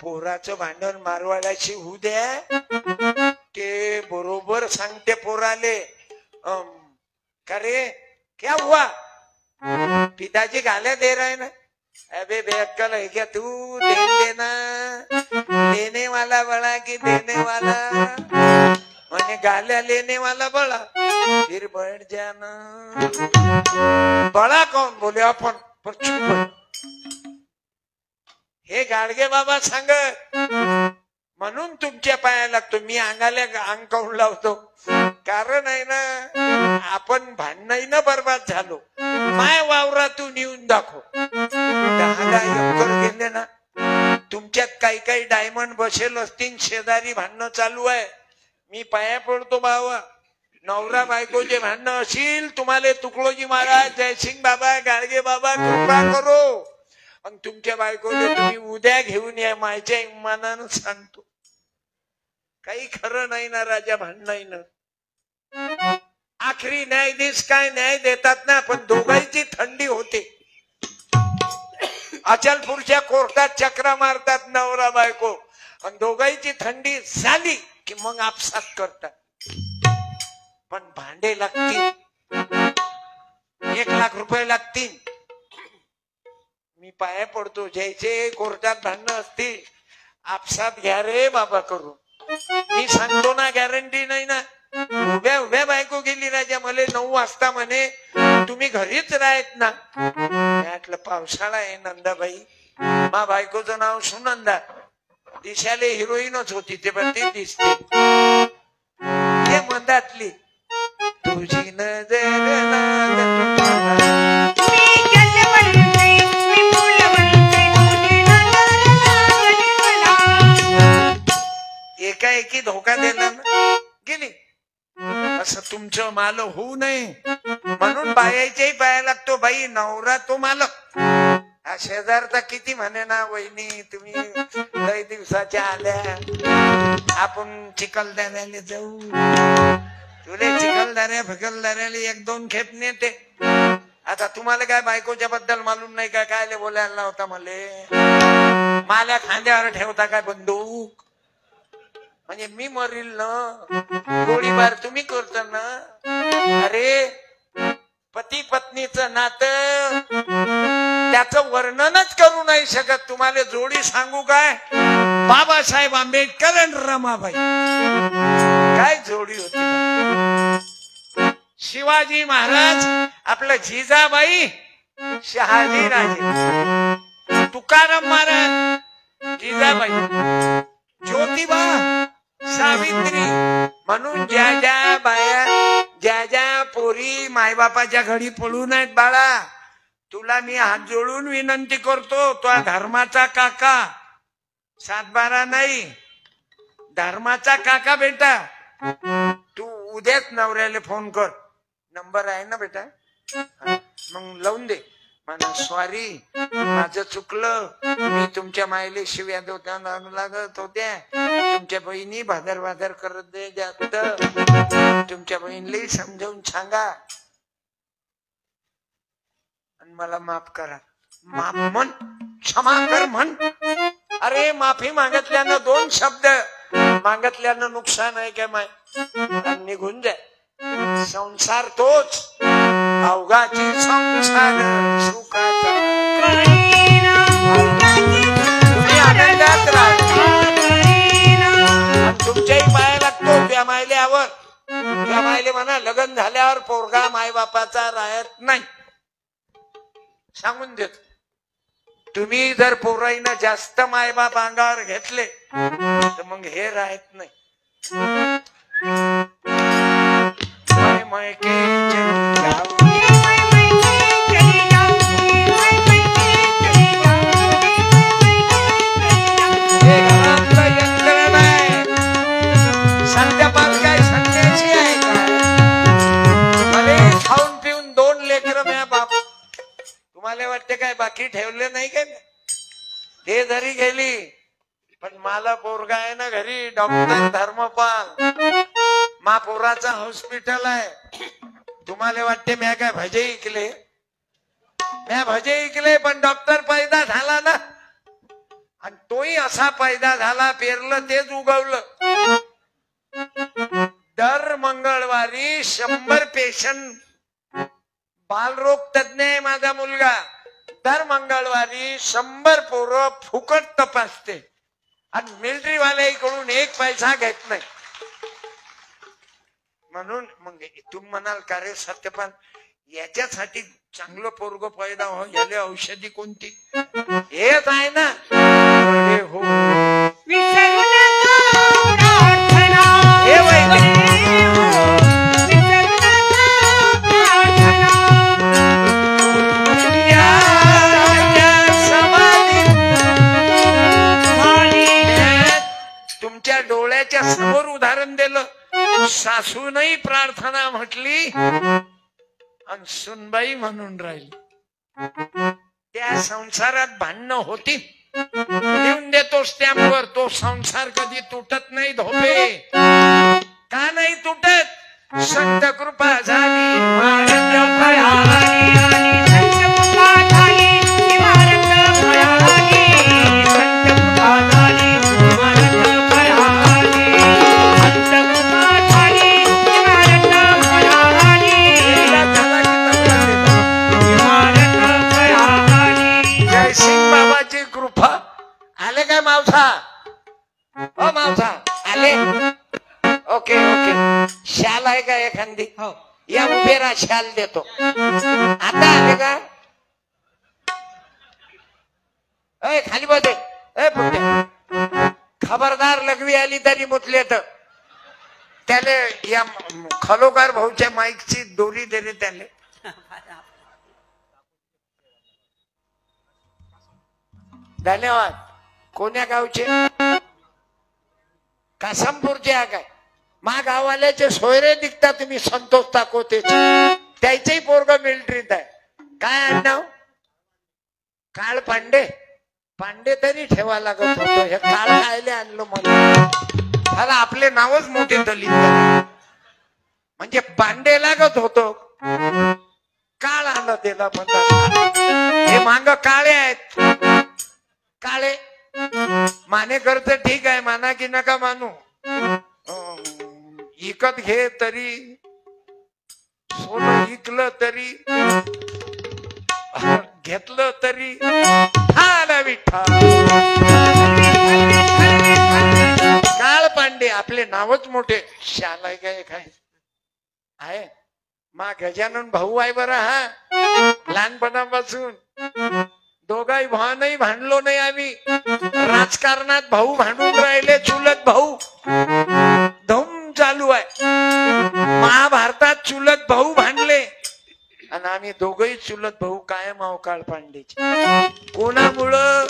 पोराचं भांडण मारवाड्याशी होऊ द्या, ते बरोबर सांगते पोराले. का रे क्या हुआ? पिताजी गाल्या दे रहे ना. अबे बेअक्कल है क्या तू? देना लेने वाला बड़ा कि देने वाला? मैंने गाल्या लेने वाला बड़ा, फिर बैठ जाना. बड़ा कौन? बोले अपन. पर चुप. हे गाडगे बाबा सांग. म्हणून तुमच्या पाया लागतो. मी अंगाला अंग काऊन लावतो? कारण आहे ना, आपण भांडणं बर्बाद झालो. माय वावरातून येऊन दाखव. 10 एकर गेले ना. तुमच्यात काही काही डायमंड बसेल असतील, शेजारी भांडणं चालू आहे. मी पाया पडतो बाबा, नवरा बायकोचे भांडणं असतील, तुम्हाला तुकडोजी महाराज, जयसिंग बाबा, गाडगे बाबा कृपा करो. आणि तुमच्या बायकोले तुम्ही उद्या घेऊन या. माझ्या इमानानं सांगतो, काही खरं नाही ना राजा भांडणं. आखरी न्यायाधीश काय न्याय देतात ना, पण दोघांची थंडी होते. अचलपूरच्या कोर्टात चक्रा मारतात नवरा बायको, आणि दोघांची थंडी झाली की मग आपसात करतात. पण भांडे लागतील, 1 लाख रुपये लागतील. मी पाया पडतो, ज्याचे कोर्टात भांडणं असतील, आपसात घ्या रे बाबा करून. मी सांगतो ना, गॅरंटी नाही ना. उभ्या उभ्या बायको गेली राजा, मला 9 वाजता म्हणे तुम्ही घरीच राहत ना. म्हटलं पावसाळा आहे नंदाबाई. मा बायकोचं नाव सुनंदा. दिशाले हिरोईनच होती, ते पण ती दिसते. ते मंदातली तुझी नजर एकाएकी धोका दिला ना, गेली. असं तुमचं माल होऊ नये म्हणून बायाच्याही पाया लागतो. बाई नवरा तो मालक. हा शेजारचा किती म्हणे ना, वहिनी तुम्ही लय दिवसाच्या आल्या, आपण चिखलदऱ्याला जाऊ. तुले चिखलदऱ्या फिकलदऱ्याला 1-2 खेप नेते. आता तुम्हाला काय बायकोच्या बद्दल मालूम नाही का? काय बोलायला होता मले? माल्या खांद्यावर ठेवता काय बंदूक? म्हणजे मी मरील ना, गोळीबार तुम्ही करता ना. अरे पती पत्नीचं नातं, त्याचं वर्णनच करू नाही शकत. तुम्हाला जोडी सांगू काय? बाबासाहेब आंबेडकर आणि रमाबाई, काय जोडी होती. शिवाजी महाराज, आपलं जिजाबाई, शहाजी राजे, तुकाराम महाराज, जिजाबाई, ज्योतिबा, सावित्री. म्हणून ज्या ज्या बाया पोरी मायबापाच्या घरी पळू नाहीत बाळा. तुला मी हात जोडून विनंती करतो, तो धर्माचा काका, 7-12 नाही, धर्माचा काका बेटा. तू उद्याच नवऱ्याला फोन कर, नंबर आहे ना बेटा, मग लावून दे. म्हणा सॉरी, माझं चुकलं, मी तुमच्या मायले शिव्या दोत्या लागत होत्या, तुमच्या बहिणी भादर भादर करत दे जास्त, तुमच्या बहिणीला समजावून सांगा आणि मला माफ करा. माफ म्हण, क्षमा कर म्हण. अरे माफी मागितल्यानं 2 शब्द मागितल्यानं नुकसान आहे का माय, निघून जाय. संसार तोच अवघाची संसार सुखाचा. तुम्ही आनंदात राहा, तुमच्याही पाया लागतो. त्या मायल्यावर, त्या मायले म्हणा लग्न झाल्यावर पोरगा मायबापाचा राहत नाही, सांगून देतो. तुम्ही जर पोराईनं जास्त मायबाप अंगावर घेतले तर मग हे राहत नाही. संध्यापाल काय संन्यासी आहे का? भले खाऊन पिऊन 2 लेकरं म्या बाप, तुम्हाला वाटते काय बाकी ठेवले नाही काय? ते जरी गेली पण मला पोरगा आहे ना घरी, डॉक्टर धर्मपाल, मा पोराचा हॉस्पिटल आहे. तुम्हाला वाटते म्या काय भजे ऐकले? म्या भजे ऐकले, पण डॉक्टर पैदा झाला ना, आणि तोही असा पैदा झाला, पेरलं तेच उगवलं. दर मंगळवारी 100 पेशंट, बालरोग तज्ञ आहे माझा मुलगा, दर मंगळवारी 100 पोरं फुकट तपासते आणि मिलिटरीवाल्याकडून 1 पैसा घेत नाही. म्हणून मग तुम्ही म्हणाल का रे सत्यपाल, याच्यासाठी चांगलं पोरग पैदा हो, याले औषधी कोणती? हेच आहे ना. अरे हो, तुमच्या डोळ्याच्या समोर उदाहरण दिलं. सासूनही प्रार्थना म्हटली आणि सुनबाई म्हणून राहिली. त्या संसारात भांडणं होती, देऊन देतो स्टॅम्पवर, तो संसार कधी तुटत नाही. धोपे का नाही तुटत? संत कृपा झाली, कृपा. आले काय मावसा? ओ मावसा आले? Okay okay. शाल आहे का एखादी? हो, या उभे राहा, शाल देतो. आता आले का? अय खाली बस. पुढे खबरदार, लघवी आली तरी मुतले तर त्याले या खलोकार भाऊच्या माईकची दोरी दे रे त्याले. धन्यवाद. कोण्या गावचे? कासमपूरचे आहे काय? मा गाववाल्याचे सोयरे दिसता तुम्ही, संतोष ताकोतेचे, त्याचेही पोरग मिलिटरीत आहे. काय आडनाव? काळ पांडे. पांडे तरी ठेवा लागत होतो, हे काळ कायले आणलं मला? मला आपले नावच मोठे दलित, म्हणजे पांडे लागत होतो, काळ आलं त्याला म्हणतात. हे मांग काळे आहेत, काळे. माने करत ठीक आहे, माना की नका मानू. इकत घे तरी, सोनं इकलं तरी, घेतलं तरी, काळ पांडे आपले नावच मोठे. शाला काय काय आहे? मा गजानन भाऊ आहे बरं. हा, लहानपणापासून दोघाही भावानही भांडलो नाही आम्ही. राजकारणात भाऊ भांडून राहिले, चुलत भाऊ, धूम चालू आहे. महाभारतात चुलत भाऊ भांडले आणि आम्ही दोघही चुलत भाऊ कायम आहो काळपांडीचे. कोणामुळं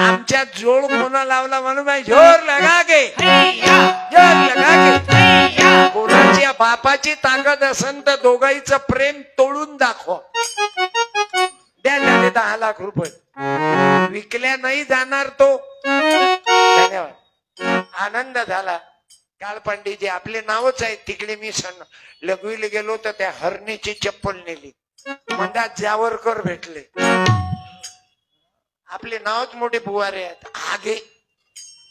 आमच्या जोड कोणा लावला म्हणून बाई जोर लगा गे जोर लगा गे. कोणाच्या बापाची ताकद असेल तर दोघांचं प्रेम तोडून दाखवा. द्या झाले 10 लाख रुपये. विकल्या नाही जाणार तो. धन्यवाद. आनंद झाला. काळपांडीचे आपले नावच आहे. तिकडे मी लघवीला गेलो तर त्या हरणीची चप्पल नेली. मंदात जावरकर भेटले. आपले नावच मोठे बुवारे आहेत. हागे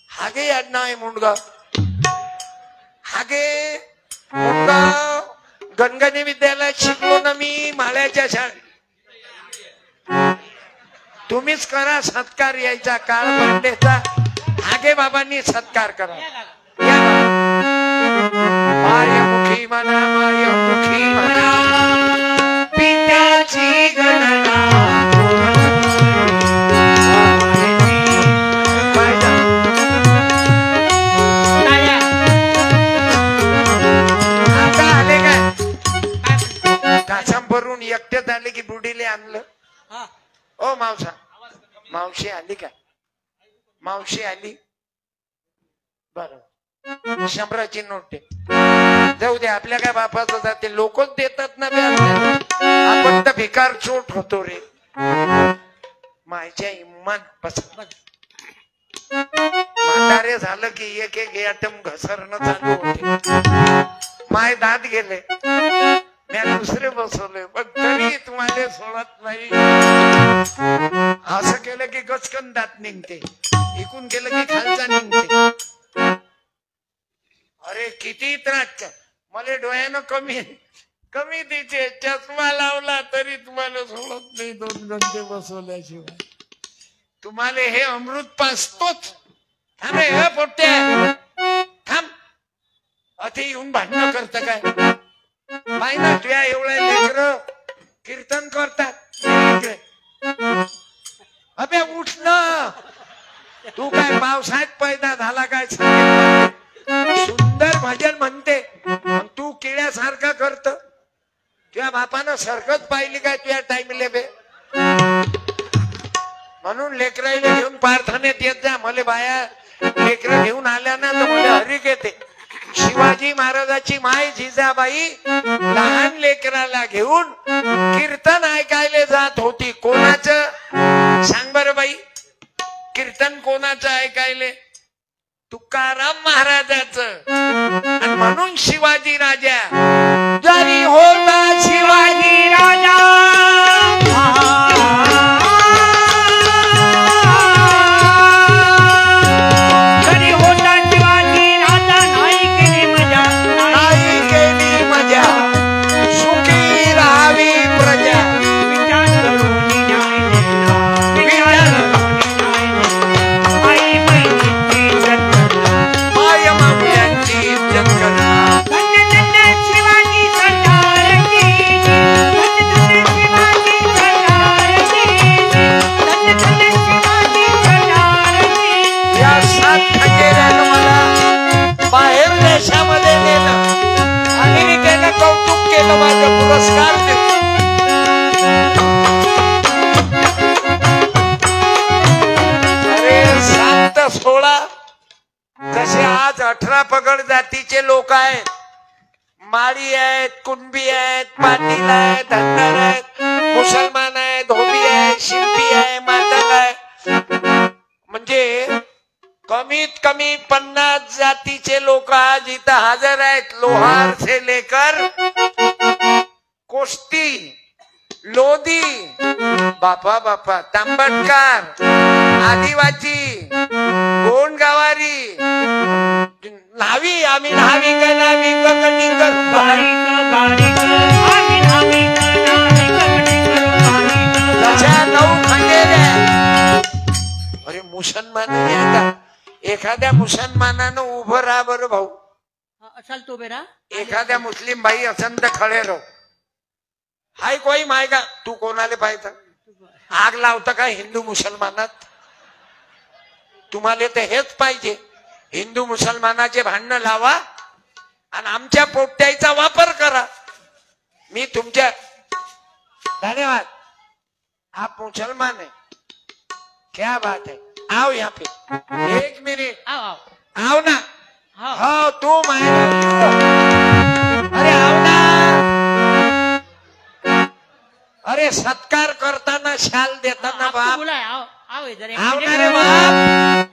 हागे आडनाव आहे. मुंडगाव हागे मुंडगाव गणगणी विद्यालयात शिकलो ना मी माळ्याच्या शाळेत. तुम्हीच करा सत्कार यायचा काळपांडेचा. हागे बाबांनी सत्कार करा. मायमुखी म्हणा मायमुखी म्हणा पित्याची गणना. आता आले काय कासम भरून एकट्यात आले की बुडीले आणलं. ओ मावसा मावशी आली काय? मावशी आली. बरोबर 100ची नोट आहे. जाऊ दे आपल्या काय बापाचं जाते. लोकच देतात ना बे आपल्याला. आपण तर भिकार चोट होतो रे. मायच्या इमान म्हातारे झालं की एक एक ॲटम घसरणं चालू होते. माय दात गेले. मी दुसरे बसवले पण तरी तुम्हाला सोडत नाही. असं केलं की गचकन दात निघते. इकून केलं की खालचा निघते. अरे किती त्रास. मला डोळ्यानं कमी कमी द्यायचे. चष्मा लावला तरी तुम्हाला सोडत नाही 2 घंटे बसवल्याशिवाय. तुम्हाला हे अमृत पाचतोच. थांबे हे पोट्या थांब. अति येऊन भांडणं करत काय? पाय ना तुया एवढ्या लेकर कीर्तन करतात. अबे उठ ना. तू काय पावसाळ्यात पैदा झाला काय? सुंदर भजन म्हणते तू किड्यासारखा करत. तुझ्या बापानं सरकत पाहिली काय तुझ्या टाइमले बे? म्हणून लेकराईला घेऊन प्रार्थनेत येत जा. मला बाया लेकर घेऊन आल्या ना तर मला हरिक येते. शिवाजी महाराजाची माय जिजाबाई लहान लेकराला घेऊन कीर्तन ऐकायला जात होती. कोणाचं सांग बरं बाई? कीर्तन कोणाचं ऐकायले? तुकाराम महाराजाचं. आणि म्हणून शिवाजी राजा जरी होता शिवाजी राजा जरी होता शिवाजी राजा नाही केली मजा. नाही केली मजा. सुखी राहावी प्रजा. विचार करून न्याय दिला. विचार करून न्याय दिला. आई बहिणीची जन्म माय मावळ्यांची जगना. धन्य धन्य शिवाजी सरकारची. धन्य धन्य शिवाजी सरकारची. धन्य धन्य शिवाजी सरकारची. या 7 खंडेरानं मला बाहेर देशामध्ये नेलं. अमेरिकेनं कौतुक केलं. माझं पुरस्कार देऊन. अरे 7 ते 16 जसे आज 18 पगड जातीचे लोक आहेत. माळी आहेत, कुणबी आहेत, पाटील आहेत, धनगर आहेत, मुसलमान आहेत, धोबी आहे, शिंपी आहे, मातंग आहे. म्हणजे कमीत कमी 50 जातीचे लोक आज इथं हजर आहेत. लोहार से लेकर कोष्टी, लोधी, बापा बापा, तांबटकार, आदिवासी, गोंडगावारी, न्हावी. आम्ही न्हावी का नावी कटिंगर बारीक बारीक आम्ही नाविक नाविक कटिंगर बारीक. तशा 9 खंडेऱ्या. अरे मुसलमान एखाद्या मुसलमानानं उभं राहा बरं भाऊ. असाल तो बेरा. एखाद्या मुस्लिम बाई असन तर खडे राहू. हाय कोई माय का तू कोणाला पाहिजे? आग लावता का हिंदू मुसलमानात? तुम्हाला तर हेच पाहिजे. हिंदू मुसलमानाचे भांडणं लावा आणि आमच्या पोट्याचा वापर करा. मी तुमच्या धन्यवाद. आप मुसलमान है, क्या बात है. आओ यहाँ पे एक मिनट. आओ आओ आओ ना. हाँ. हो तू मायला. अरे आओ ना. अरे सत्कार करताना शाल देताना आपको बाप. बोला है, आओ आओ इधर एक आओ ना मिनट. रे बाप.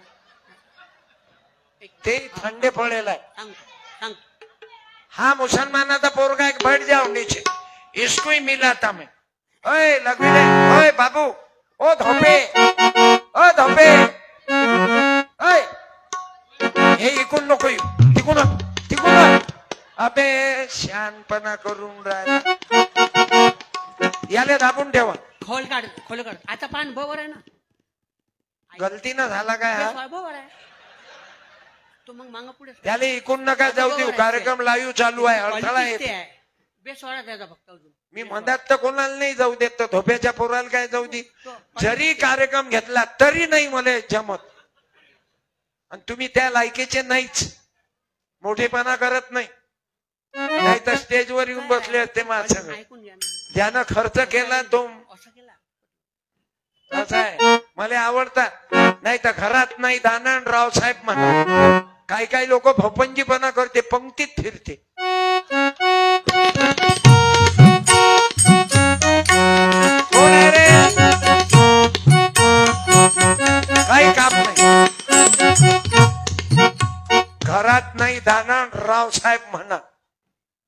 ते थंडे पडेल आहे. सांग सांग. हा मुसलमानाचा पोरगा एक बैठ जाओ नीचे. इसको ही मिला था मैं. ओए लगविले. ओए बाबू. ओ धोपे. ओ धोपे. ओए हे इकून नको येऊ. तिकून तिकून. अबे शानपणा करून राहिला. याले दाबून ठेवा. खोल काढ खोल काढ. आता पान बरोबर आहे ना. गलतीनं झाला काय हा. बरोबर आहे. तू मग मांग पुढे त्याले इकून नका जाऊ देऊ. कार्यक्रम लाईव्ह चालू आहे. अडथळा येत. बेसवाडा त्याचा फक्त अजून. मी म्हणतात तर कोणाला नाही जाऊ देत. तर धोप्याच्या पोराला काय जाऊ दे. जरी कार्यक्रम घेतला तरी नाही मला जमत. आणि तुम्ही त्या लायकीचे नाहीच. मोठेपणा करत नाही. नाही तर स्टेजवर येऊन बसले असते माझ्या संग. ऐकून घ्या ना. ज्यानं खर्च केला तो असं केला. असं आहे. मला आवडतात. नाही तर घरात नाही दाना रावसाहेब म्हणा. काही काही लोक भोपंजीपणा करते. पंक्तीत फिरते. कोण आहे रे. काही काम नाही. घरात नाही दाना रावसाहेब म्हणा.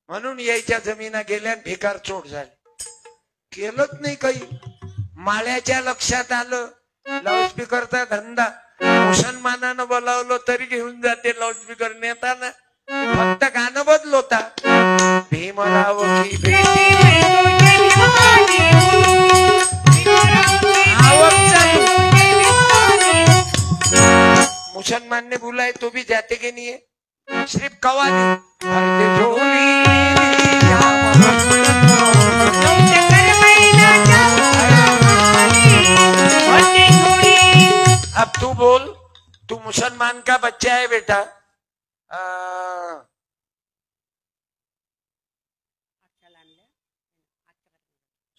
म्हणून यायच्या जमिना गेल्या भिकार चोट झाली. केलंच नाही काही. माळ्याच्या लक्षात आलं लाऊडस्पीकरचा धंदा. मुसलमानानं बोलावलं तरी घेऊन जाते लाऊडस्पीकर नेताना. फक्त गाणं बदलवता. भीमराव की बेटी. आवक चालू. मुसलमान ने बोला है तो भी जाते के नहीं है. सिर्फ कवाली. भरते झोली. अब तू बोल. तू मुसलमान का बच्चा है बेटा.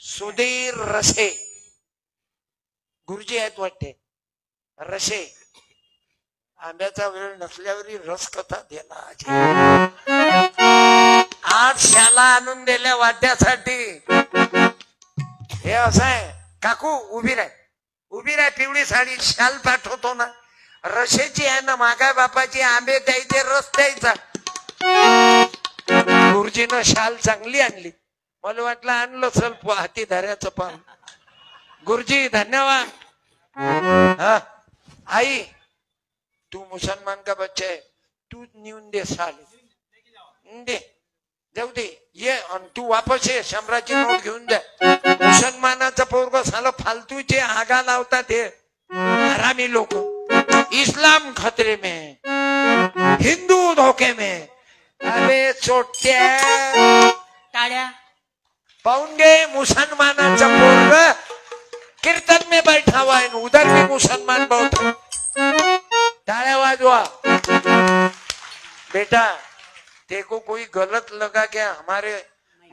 सुधीर रसे. गुरुजी आहेत वाटते. रसे. आंब्याचा वेळ नसल्यावरही रस कथा दिला. 8 शाला आणून दिल्या वाट्यासाठी. हे असं आहे. काकू उभी राह. उभी राह. पिवळी साडी शाल पाठवतो ना. रशेची आहे ना. मागाय बापाची. आंबे द्यायचे रस द्यायचा. गुरुजीनं शाल चांगली आणली. मला वाटलं आणलं ಸ್ವಲ್ಪ हाती धऱ्याचं पान. गुरुजी धन्यवाद. हा आई तू मुसलमान का बच्चा है. तू नेऊन दे साले. दे जाऊ दे. ये आणि तू वापस ये. 100ची नोट घेऊन जा. मुसलमानाचं पोरग साला फालतूचे आगा लावतात. हे हरामी लोक. इस्लाम खतरे में. हिंदू धोके में. अबे चोट्या. टाळ्या. पाऊन गे. मुसलमानाचा पोरग कीर्तन में बैठा हुआ है. उधर भी मुसलमान बहुत है. तालियां वाजवा. बेटा देखो कोई गलत लगा क्या हमारे.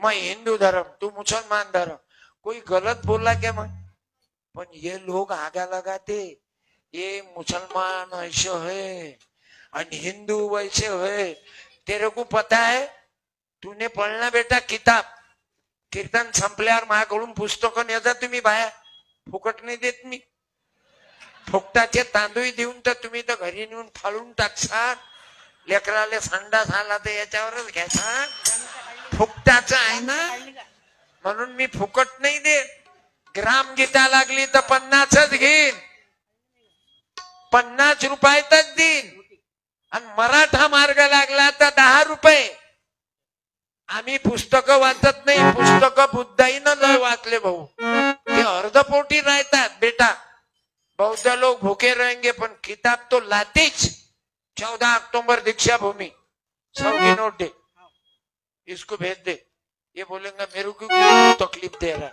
मैं हिंदू धर्म तू मुसलमान धर्म. कोई गलत बोला क्या मैं. पण ये लोग आगा लगाते. ये मुसलमान ऐसे है और हिंदू वैसे है. तेरे को पता है. तूने पढ़ना बेटा किताब. कीर्तन संपल्यावर माझ्याकडून पुस्तक नेता तुम्ही बाया. फुकट नाही देत मी. फुकटाचे तांदूळ देऊन तर तुम्ही तर घरी नेऊन फाळून टाकसाल. लेकराले संडास आला तर याच्यावरच घ्यायचा. फुकटाचं आहे ना. म्हणून मी फुकट नाही देत. ग्राम गीता लागली तर 50च घेईन. 50 रुपयातच देईन. आणि मराठा मार्ग लागला तर 10 रुपये. आम्ही पुस्तक वाचत नाही. पुस्तक बुद्धाईनं लय वाचले भाऊ. ते अर्धपोटी राहतात बेटा. बौद्ध लोग भूखे रहेंगे पण किताब तो लातेच. 14 अक्टूबर दीक्षा भूमि 100 की नोट दे. इसको भेज दे. ये बोलेगा मेरे को क्यों तकलीफ दे रहा.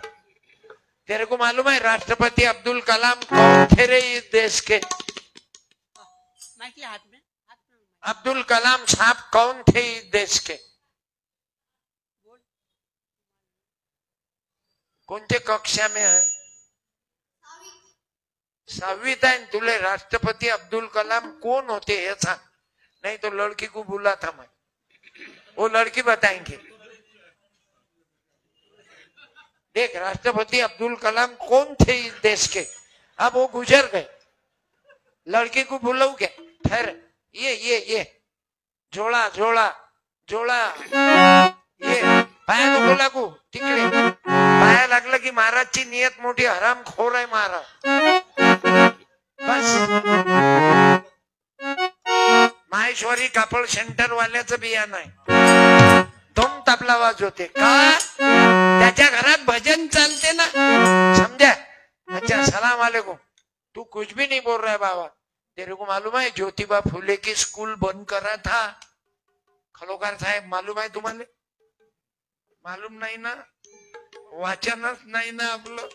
तेरे को मालूम है राष्ट्रपति अब्दुल कलाम कौन थे रे इस देश के. माइक ले हाथ में. अब्दुल कलाम साहब कौन थे इस देश के? कोणते कक्षा में है? 6वीं है। तुले राष्ट्रपति अब्दुल कलाम कौन होते हैं सांग, नहीं तो लड़की को बुला था मैं, वो लड़की बताएंगे। देख, राष्ट्रपति अब्दुल कलाम कौन थे इस देश के? अब वो गुजर गए, लड़की को बुलाऊ क्या? ठहर, ये जोड़ा जोड़ा जोड़ा, ये पाया नको लागू तिकडे, पाया लागलं की महाराजची नियत मोठी हरामखोर आहे महाराज। बस, माहेश्वरी कापड सेंटर वाल्याचं बियाणं आहे, धूम तबला वाजवते का? त्याच्या घरात भजन चालते ना, समझा? अच्छा, सलाम वालेकुम। तू कुछ भी नहीं बोल रहा है बाबा, तेरे को मालूम है ज्योतिबा फुले की स्कूल बंद करा था? खलोकार साहेब मालूम आहे तुम्हाला? मालूम नाही ना, वाचनच नाही ना आपलं।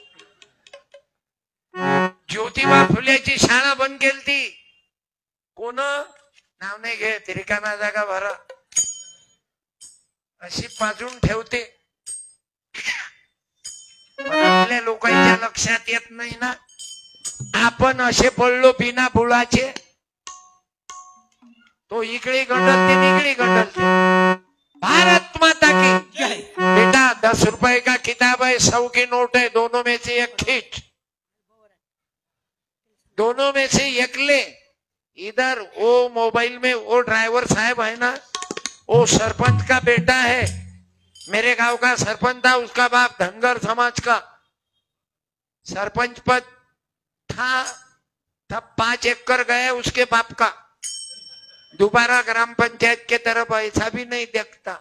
ज्योतिबा फुलेची शाळा बंद केली, कोण नाव नाही घेत, रिकाम्या जागा भरा अशी पाजून ठेवते, आपल्या लोकांच्या लक्षात येत नाही ना। आपण असे पडलो बिना बुळाचे, तो इकडे गंडलते इकडे गंडलते। भारत माता की जय। बेटा, 10 रुपए का किताब है, 100 की नोट है, दोनों में से एक खींच, दोनों में से एक ले। इधर वो मोबाइल में वो ड्राइवर साहब है ना, वो सरपंच का बेटा है, मेरे गांव का सरपंच था, उसका बाप धनगर समाज का सरपंच पद था, तब 5 एकड़ गए उसके बाप का। दोबारा ग्राम पंचायत के तरफ ऐसा भी नहीं देखता,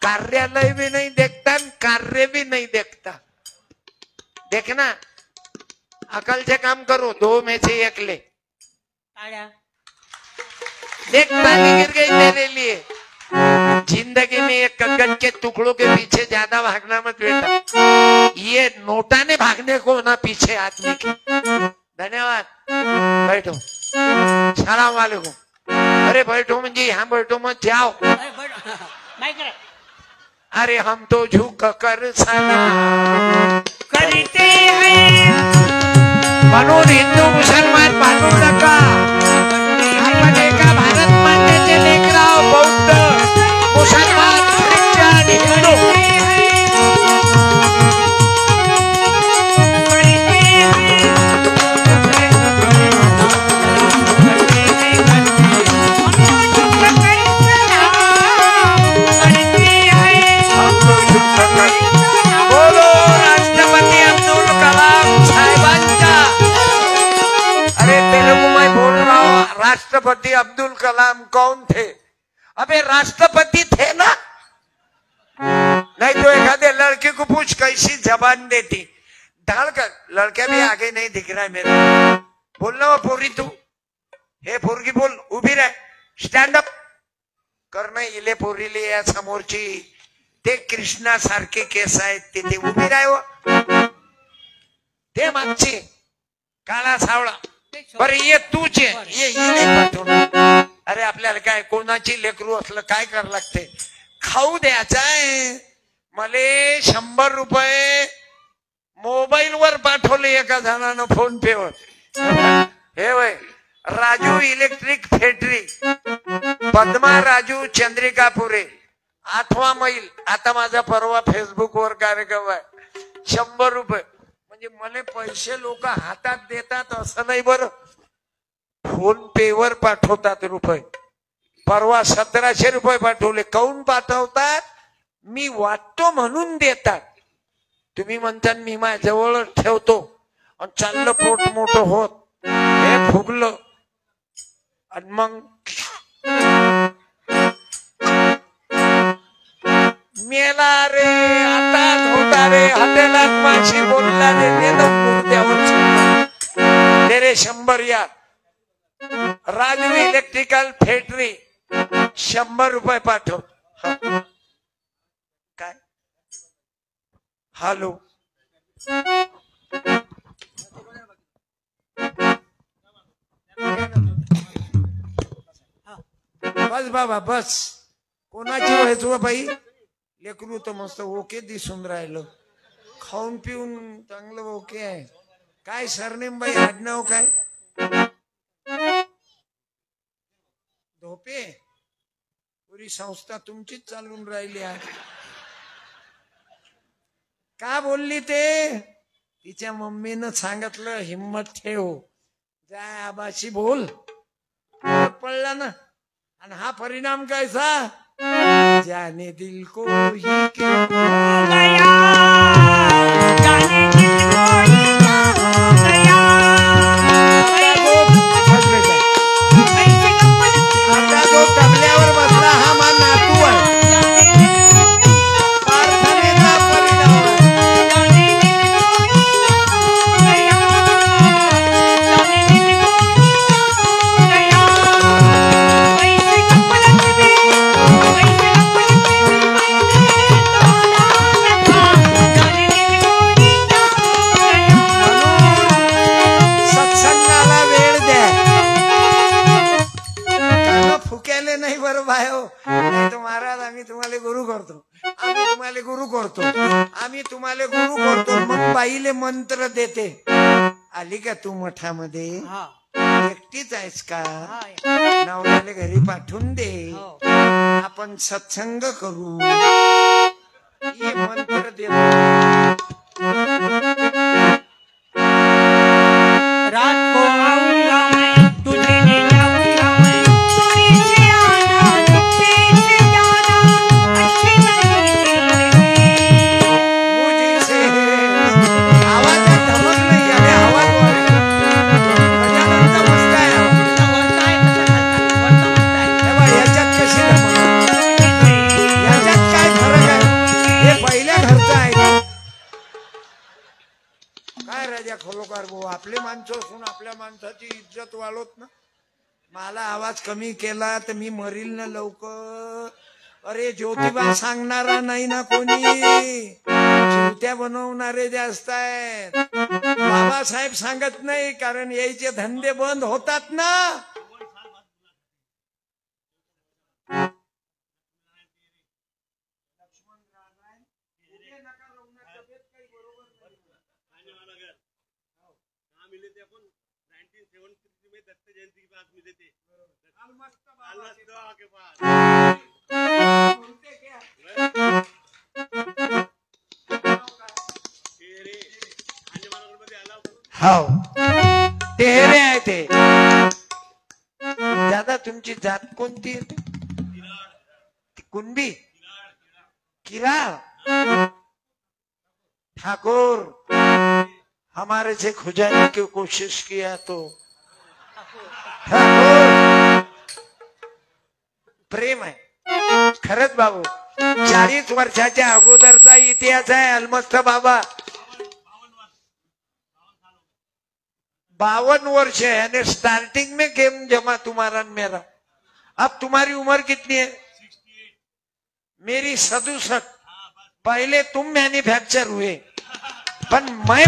कार्यालय भी नहीं देखता, कार्य भी नहीं देखता। देखना, अकल से काम करो, 2 में से एक ले। देख, ताली गिर गई तेरे लिए। जिंदगी में एक कागज के टुकड़ों के पीछे ज्यादा भागना मत बेटा, ये नोटा ने भागने को ना पीछे आदमी के। धन्यवाद, बैठो। सलाम वालेकुम। अरे बैठो म्हणजे यहाँ बैठो मत जाओ। अरे हम तो झुक कर सलाम करते हैं, म्हणून हिंदू मुसलमान मानू नका। आपण एका भारत मातेचे लेकराव, बौद्ध मुसलमान ख्रिश्चन हिंदू। बोलो राष्ट्रपति अब्दुल कलाम साहेबांचा। अरे तेलुगु में बोल रहा हूँ, राष्ट्रपति अब्दुल कलाम कौन थे? अबे राष्ट्रपति थे ना, नहीं तो एखादे लड़के को पूछ कैसी जबान देती, ढाल कर। लड़के भी आगे नहीं दिख रहा है मेरे, बोलना वो पोरी तू, हे पोरगी बोल, उभी रह, स्टँड अप कर, नाही इले पोरीले या समोरची ते कृष्णा सारखे केस आहेत, तिथे उभी राह व। ते मागची काळा सावळा, बरं ये तूच ये इले पाठवून। अरे आपल्याला काय, कोणाची लेकरू असलं काय करावं लागते, खाऊ द्यायचाय। मले 100 रुपये मोबाईल वर पाठवले एका जणानं फोन पे वर। हे वय राजू इलेक्ट्रिक फॅक्टरी, पद्मा राजू चंद्रिकापुरे, 8वा मैल। आता माझा परवा फेसबुक वर कार्यक्रम आहे, 100 रुपये म्हणजे मला पैसे लोक हातात देतात असं नाही, बरं फोन पे वर पाठवतात रुपये। परवा 1700 रुपये पाठवले। काऊन पाठवतात? मी वाटतो म्हणून देतात। तुम्ही म्हणता मी माझ्या जवळ ठेवतो आणि चाललं पोट मोठं होत, हे फुगलं आणि मग मेला रे, आता होता रे, हॉटेलात माशी बोलला रे, तेरे 100 या। राजू इलेक्ट्रिकल फॅक्टरी 100 रुपये पाठव। काय हॅलो, बस बाबा बस. कोणाची व्हायचो बाई? लेकरू तर मस्त ओके दिसून राहिलं, खाऊन पिऊन चांगलं ओके आहे. काय सरनेम बाई, आडनाव काय? धोपे. पुरी संस्था तुमचीच चालून राहिली आहे. का बोलली ते? तिच्या मम्मीनं सांगितलं हिम्मत ठेव, जाय आबाशी बोल. पडला ना. आणि हा परिणाम कैसा? जाने दिल को ही क्या हो गया, जाने दिल को ही क्या हो गया. ऐसे गप्पा आता जो तबल्यावर बसला हा मा नातू आहे. प्रार्थनेचा परिणाम आहे. जाने दिल को ही क्या हो गया, जाने दिल को ही क्या हो गया. ऐसे गप्पा लगते, ऐसे गप्पा लगते मैंने तो ना था. जाने दिल को ही क्या हो गया. सत्संगाला वेळ द्या. कानं फुक्याले नाही बरं बायो. नाही तर महाराज आम्ही तुम्हाला गुरु करतो, आम्ही तुम्हाला गुरु करतो, आम्ही तुम्हाला गुरु करतो. मग बाईले मंत्र देते. आली का तू मठामध्ये? एकटीच आहेस का? नवऱ्याला घरी पाठवून दे, आपण सत्संग करू. हे मंत्र देतो. रात को आऊंगा मैं, तुझे ले जाऊंगा मैं, चोरी से आना, चुपके से जाना, अच्छी नहीं लगती. मुझसे आवाजात धमक नाही आहे, आवाज वाढला. गजाननचा मस्त आहे. हे बघ, याच्यात कशी धमक, याच्यात काय फरक आहे? हे पहिल्या घरचं आहे. काय राजा खरोखर भाऊ, आपले माणसं असून आपल्या माणसाची इज्जत वाढवत ना. मला आवाज कमी केला तर मी मरील ना लवकर. अरे ज्योतिबा सांगणारा नाही ना कोणी, चिवत्या बनवणारे जास्त आहेत. बाबासाहेब सांगत नाही, कारण यायचे धंदे बंद होतात ना. हो टेहरे आहे ते. दादा तुमची जात कोणती आहे? ती कुणबी किराळ ठाकुर. हमारे से खुजाने की कोशिश किया तो ठाकुर. प्रेम आहे खरंच बाबू. 40 वर्षाच्या अगोदरचा इतिहास आहे. अलमस्त बाबा 52 वर्ष है, यानी स्टार्टिंग में गेम जमा तुम्हारा मेरा. अब तुम्हारी उम्र कितनी है? मेरी 67. पहले तुम मैन्युफैक्चर हुए, पर मैं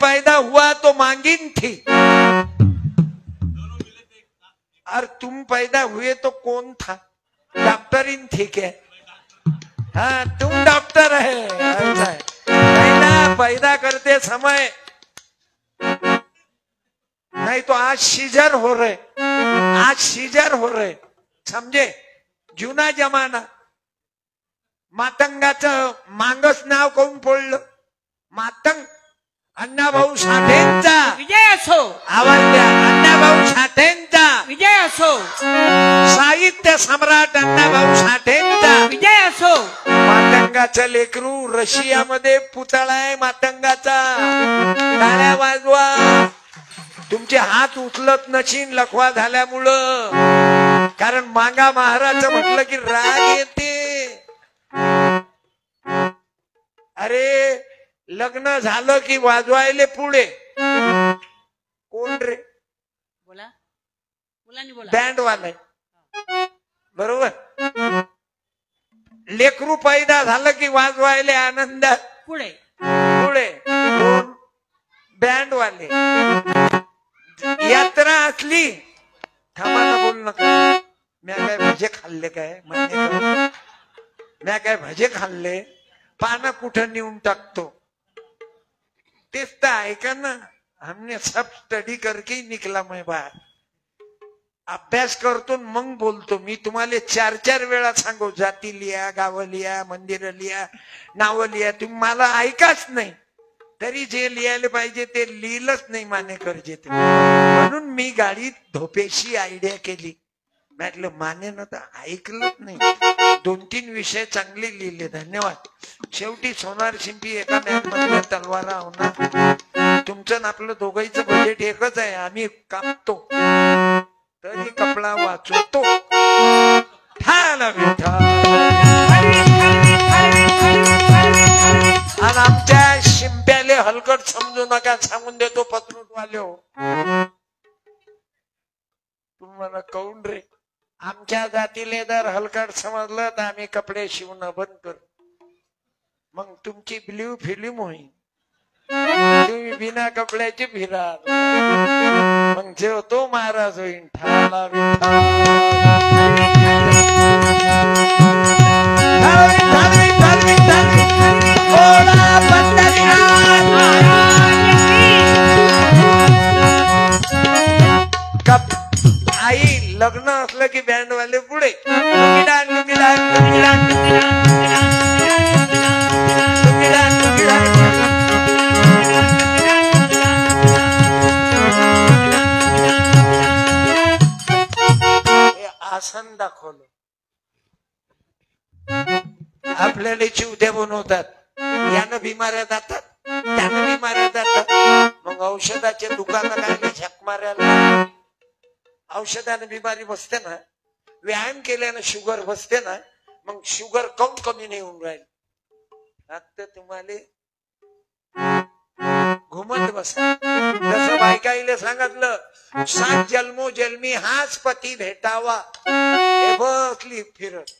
पैदा हुआ तो मांगिन थी, और तुम पैदा हुए तो कौन था? डॉक्टरीन थी क्या? हाँ तुम डॉक्टर है. ऐसा है. पैदा करते समय नहीं तो आज सीजर हो रहे, आज सीजर हो रहे. समझे? जुना जमाना. मातंगाचं मांगस नाव कोण पडलं? मातंग. अण्णाभाऊ साठेंचा विजय असो, आवाज द्या. अण्णाभाऊ साठेंचा विजय असो, साहित्य सम्राट अण्णाभाऊ साठेंचा विजय असो. मातंगाचं लेकरू रशियामध्ये पुतळा आहे मातंगाचा. टाळ्या वाजवा. तुमचे हात उचलत नशीन लखवा झाल्यामुळं, कारण मांगा महाराज म्हटलं की राग येते. अरे लग्न झालं की वाजवायले पुढे कोण रे? बोला, मुलांनी बोला. बँड वालाय बरोबर. लेकरू पैदा झालं की वाजवायले आनंदात पुढे पुढे कोण? बँड वाले. यात्रा असली थांबा ना, बोल नका. म्या काय भजे खाल्ले काय मान्य कर. म्या काय भजे खाल्ले, पानं कुठं नेऊन टाकतो. तेच तर ऐका ना. हमने सब स्टडी करके ही निकला मैं बाहेर. अभ्यास करतो मग बोलतो. मी तुम्हाला 4-4 वेळा सांगू, जाती लिहा, गावं लिहा, मंदिर लिहा, नावं लिहा, तुम्ही मला ऐकाच नाही. तरी जे लिहायला पाहिजे ते लिहिलंच नाही मानेकरचे ते. म्हणून मी गाडीत धोपेशी आयडिया केली. म्हटलं मानेनं तर ऐकलंच नाही. 2-3 विषय चांगले लिहिले. धन्यवाद. शेवटी सोनार शिंपी एका मॅच मधल्या तलवारा होणार. तुमचं ना आपलं दोघांचं बजेट एकच आहे. आम्ही कापतो तरी कपडा वाचवतो. ठाला विठ्ठल. आणि आमच्या शिंप्याले हलकट समजू नका, सांगून देतो पत्रूटवाले हो. तुम्हाला कौन रे. आमच्या जातीले जर हलकट समजलं तर आम्ही कपडे शिवणं बंद करू. मग तुमची ब्ल्यू फिल्म होईल. तुम्ही बिना कपड्याची फिराल. मग जेव तो महाराज होईल. ठाला आई लग्न असलं की बँडवाले पुढे लुंगी डान, लुंगी डान, लुंगी डान, लुंगी डान, लुंगी डान. आसन दाखवलं. आपल्याला चिवत्या बनवतात. यानं बिमाऱ्या जातात, त्यानं बिमाऱ्या जातात. मग औषधाचे दुकानं काय झक मारायला. औषधाने बिमारी बसते ना, व्यायाम केल्यानं शुगर बसते ना. मग शुगर कम कमी नाही होऊन राहील. आता तुम्हाला घुमत बसा. जसं बायकाईला सांगितलं 7 जन्मो जन्मी हाच पती भेटावा. हे बसली फिरत.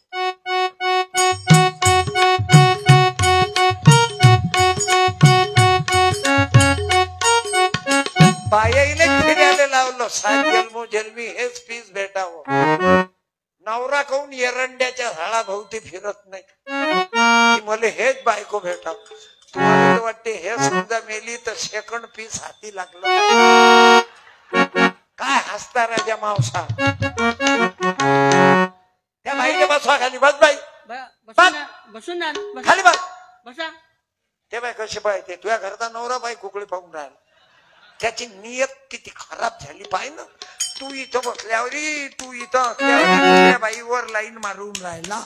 बायाईने फिरायला लावलं 7 जन्मो जन्मी हेच पीस भेटावं. नवरा कोण एरंड्याच्या झाडाभोवती फिरत नाही की मला हेच बायको भेटाव. तुम्हाला वाटते हे समजा मेली तर सेकंड पीस हाती लागलं. काय हसता राजा मावसा. त्या बाईने बसवा खाली. बस बाई बसून ना. खाली बस. बसा. ते बाई कसे पाहिजे. तुझ्या घरचा नवरा बाई कुकडी पाहून राहिला. त्याची नियत किती खराब झाली पाय ना. तू इथं बसल्यावर, तू इथं असल्यावर बाईवर लाईन मारून राहिला.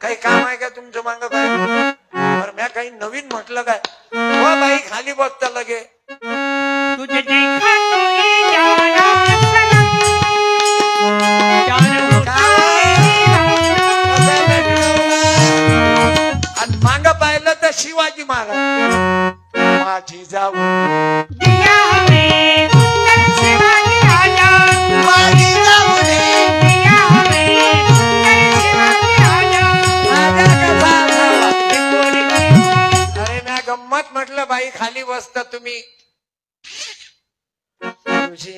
काही काम आहे का तुमचं मागं काय. बरं म्या काही नवीन म्हटलं काय. हो बाई खाली बसता लगे. तुझे देखा तो ये जाना सनम, जान आणि माग पाहिलं तर शिवाजी महाराज. माझी जाऊ दिया हमें सुंदर शिवाजी राजा. माझी जाऊ रे. दिया हमें सुंदर शिवाजी राजा. राजा कसा असावा. अरे म्या गंमत म्हटलं बाई खाली बसता तुम्ही. तुझी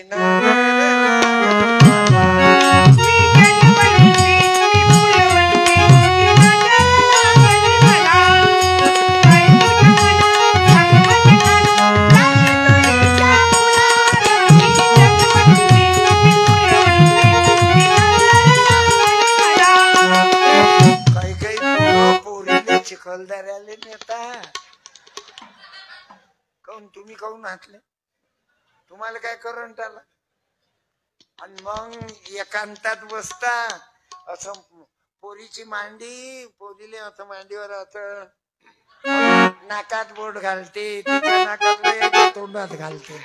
चिखलदऱ्याले नेता. काऊन तुम्ही काऊन हातले. तुम्हाला काय करंट आला. आणि मग एकांतात बसता. असं पोरीची मांडी, पोरीले असं मांडीवर असं नाकात बोट घालते. तिच्या नाकात तोंडात घालते.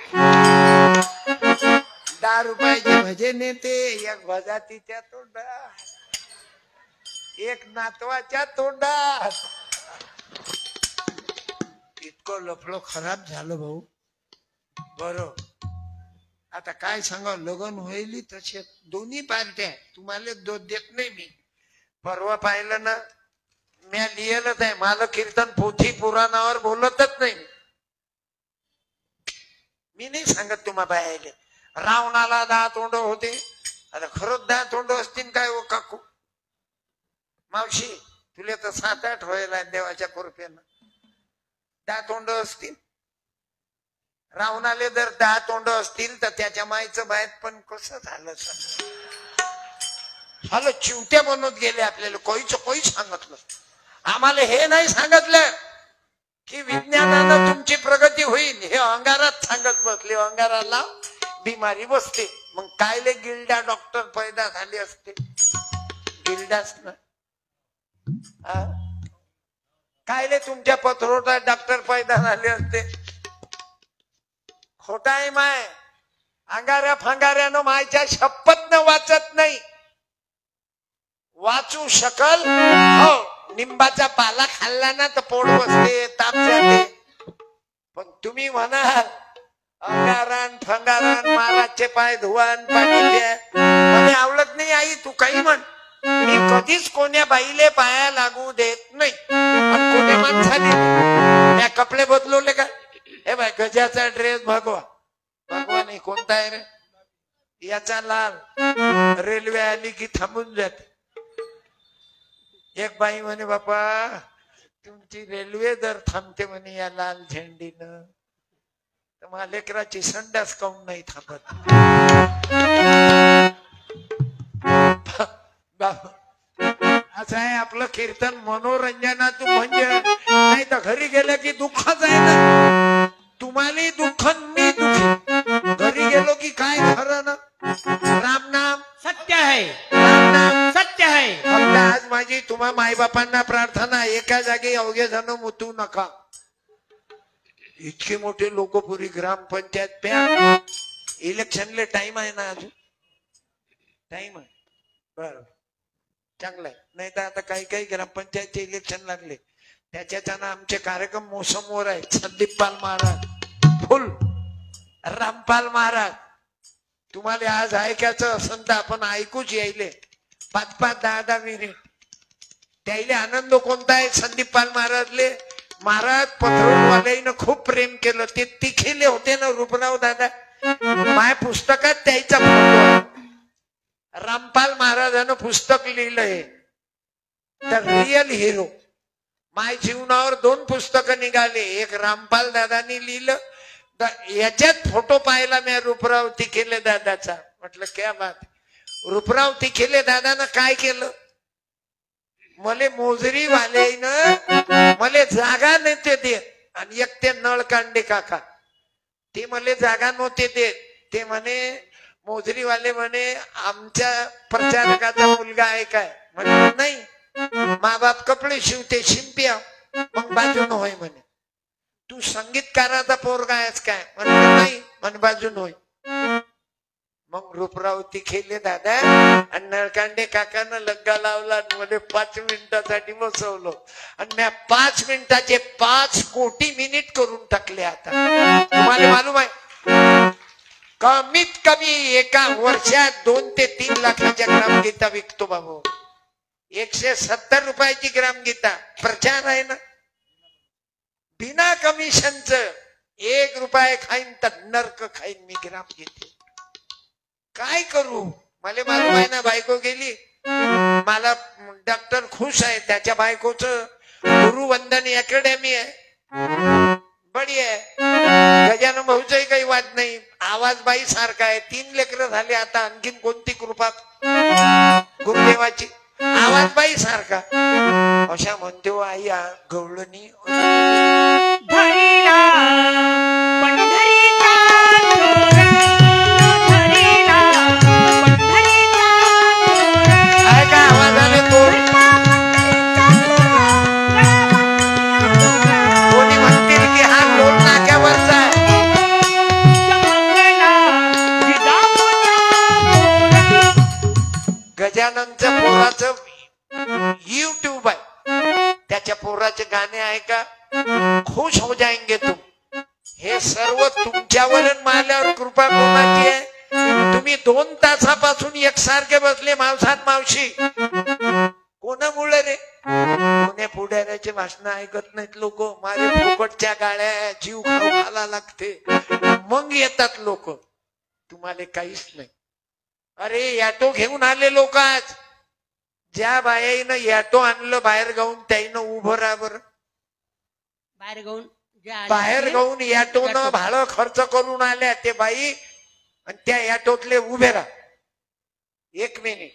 10 रुपयाचे भजे नेते. एक भजा तिच्या तोंडात, एक नातवाच्या तोंडात. इतकं लफडं खराब झालं भाऊ. बरं आता काय सांगा. लग्न होईल तसे दोन्ही पार्ट्या. तुम्हाला दोष देत नाही मी. परवा पाहिलं ना, म्या लिहिलंच आहे. मला कीर्तन पोथी पुराणावर बोलतच नाही. मी नाही सांगत तुम्हा बायाले. रावणाला 10 तोंड होते. आता खरंच 10 तोंड असतील काय हो काकू मावशी? तुला तर 7-8 व्हायला देवाच्या कृपेनं. 10 तोंड असतील. रावणाले जर 10 तोंड असतील तर त्याच्या माईचं बाहेर पण कसं झालं झालं चिवत्या बनवत गेले आपल्याला. कोई सांगितलं आम्हाला हे नाही सांगितलं की विज्ञानानं तुमची प्रगती होईल. हे अंगारात सांगत बसले. अंगाराला बिमारी बसते. मग कायले गिल्डा डॉक्टर पैदा झाले असते? गिल्डाच ना. कायले तुमच्या पथरोटा डॉक्टर पैदा झाले असते? खोटा आहे माय. अंगाऱ्या फांगाऱ्यानं मायच्या शपथ न वाचत नाही. वाचू शकल हो. निंबाचा पाला खाल्ला ना तर पोट बसते, ताप जाते. पण तुम्ही म्हणाल अंगारान फंगारान महाराजचे पाय धुवान पाणी प्या. मला आवडत नाही आई. तू काही म्हण, मी कधीच कोण्या बाईले पाया लागू देत नाही. आणि कोण्या माणसाने त्या कपडे बदलवले का? हे बाय गजाचा ड्रेस भगवा नाही. कोणता आहे रे? याचा लाल. रेल्वे आली की थांबून जाते. एक बाई म्हणे बापा तुमची रेल्वे जर थांबते म्हणे या लाल झेंडीनं तर मला लेकराची संडास काऊन नाही थांबत? असं आहे आपलं कीर्तन. मनोरंजनातून म्हणजे नाही तर घरी गेलं की दुःखच आहे ना. तुम्हाला दुःख मी दुःखी. घरी गेलो की काय खरं ना. राम नाम सत्य है, राम नाम सत्य है. फक्त आज माझी तुम्हा मायबापांना प्रार्थना, एका जागी अवघे जण मुतू नका. इतके मोठे लोक पुरी ग्रामपंचायत प्या. इलेक्शनले टाइम आहे ना अजून? टाइम आहे. बर चांगलं आहे. नाही तर आता काही ग्रामपंचायतचे इलेक्शन लागले त्याच्यानं आमचे कार्यक्रम मोसमवर आहेत. संदीप पाल महाराज फुल, रामपाल महाराज. तुम्हाला आज ऐकायचं असेल तर आपण ऐकूच यायले. 5-5, 10-10 मिनिट. त्याला आनंद कोणता आहे? संदीप पाल महाराजले महाराज पथरोटवाल्यानं खूप प्रेम केलं. ते तिखेले होते ना रूपराव दादा. माय पुस्तकात त्याचा फोटो. रामपाल महाराजानं पुस्तक लिहिलंय द रिअल हिरो. माय जीवनावर 2 पुस्तकं निघाले. एक रामपाल दादानी लिहिलं. याच्यात फोटो पाहिला मी रूपराव तिखेले दादाचा. म्हटलं क्या बात. रूपराव तिखेले दादानं काय केलं? मले मोजरी वाल्यानं मले जागा नव्हते देत. आणि एक ते नळकांडे काका ते मले जागा नव्हते देत. ते म्हणे मोजरीवाले म्हणे आमच्या प्रचारकाचा मुलगा आहे काय? म्हणे नाही. मा बाप कपडे शिवते शिंप्या. मग बाजून होय म्हणे. तू संगीतकाराचा पोरगा आहेस काय? म्हणलं नाही. म्हण बाजून होय. मग रूपराव तिखेले दादा आणि नळकांडे काकानं लग्गा लावला. मध्ये 5 मिनिटासाठी बसवलं आणि मी 5 मिनिटाचे 5 कोटी मिनिट करून टाकले. आता तुम्हाला मालूम आहे कमीत कमी एका वर्षात 2 ते 3 लाखाच्या ग्रामगीता विकतो बाबू. 170 रुपयाची ग्रामगीता. प्रचार आहे ना. बिना कमिशनच 1 रुपया खाईन तर नरक खाईन मी ग्रामगीते. काय करू? मला मालूम आहे ना. बायको गेली. मला डॉक्टर खुश आहे. त्याच्या बायकोच गुरुवंदन अकॅडमी आहे. बडी आहे. गजानन भाऊचाही काही वाद नाही. आवाज बाई सारखा आहे. 3 लेकरं झाले. आता आणखीन कोणती कृपा गुरुदेवाची. आवाज बाई सारखा. अशा म्हणतो आई गवळणी धरीला पंढरीचा चोर, धरीला पंढरीचा चोर. आहे का आवाजाने तोड? कोणी म्हणतील की हा लोट नाक्यावरचा आहे. गजाननच्या पोराचं YouTube आहे. त्याच्या पोराचे गाणे आहे का? खुश हो जाएंगे तुम. हे सर्व तुमच्यावर माल्यावर कृपा कोणाची आहे? तुम्ही 2 तासापासून एकसारखे बसले मावसात मावशी. कोणामुळे रे? कोण्या पुढाऱ्याचे भाषण ऐकत नाहीत लोक. माझे फुकटच्या गाड्या जीव खाऊ घाला लागते. मग येतात लोक. तुम्हाला काहीच नाही. अरे ॲटो घेऊन आले लोक आज. ज्या बायाईनं ॲटो आणलं बाहेर गाऊन त्याईनं उभं राहा बरं. बाहेर गाऊन जे आले बाहेर ते गाऊन ॲटोनं ॲटो. भाडं खर्च करून आल्या ते बाई आणि त्या ॲटोतले उभे राहा. 1 मिनिट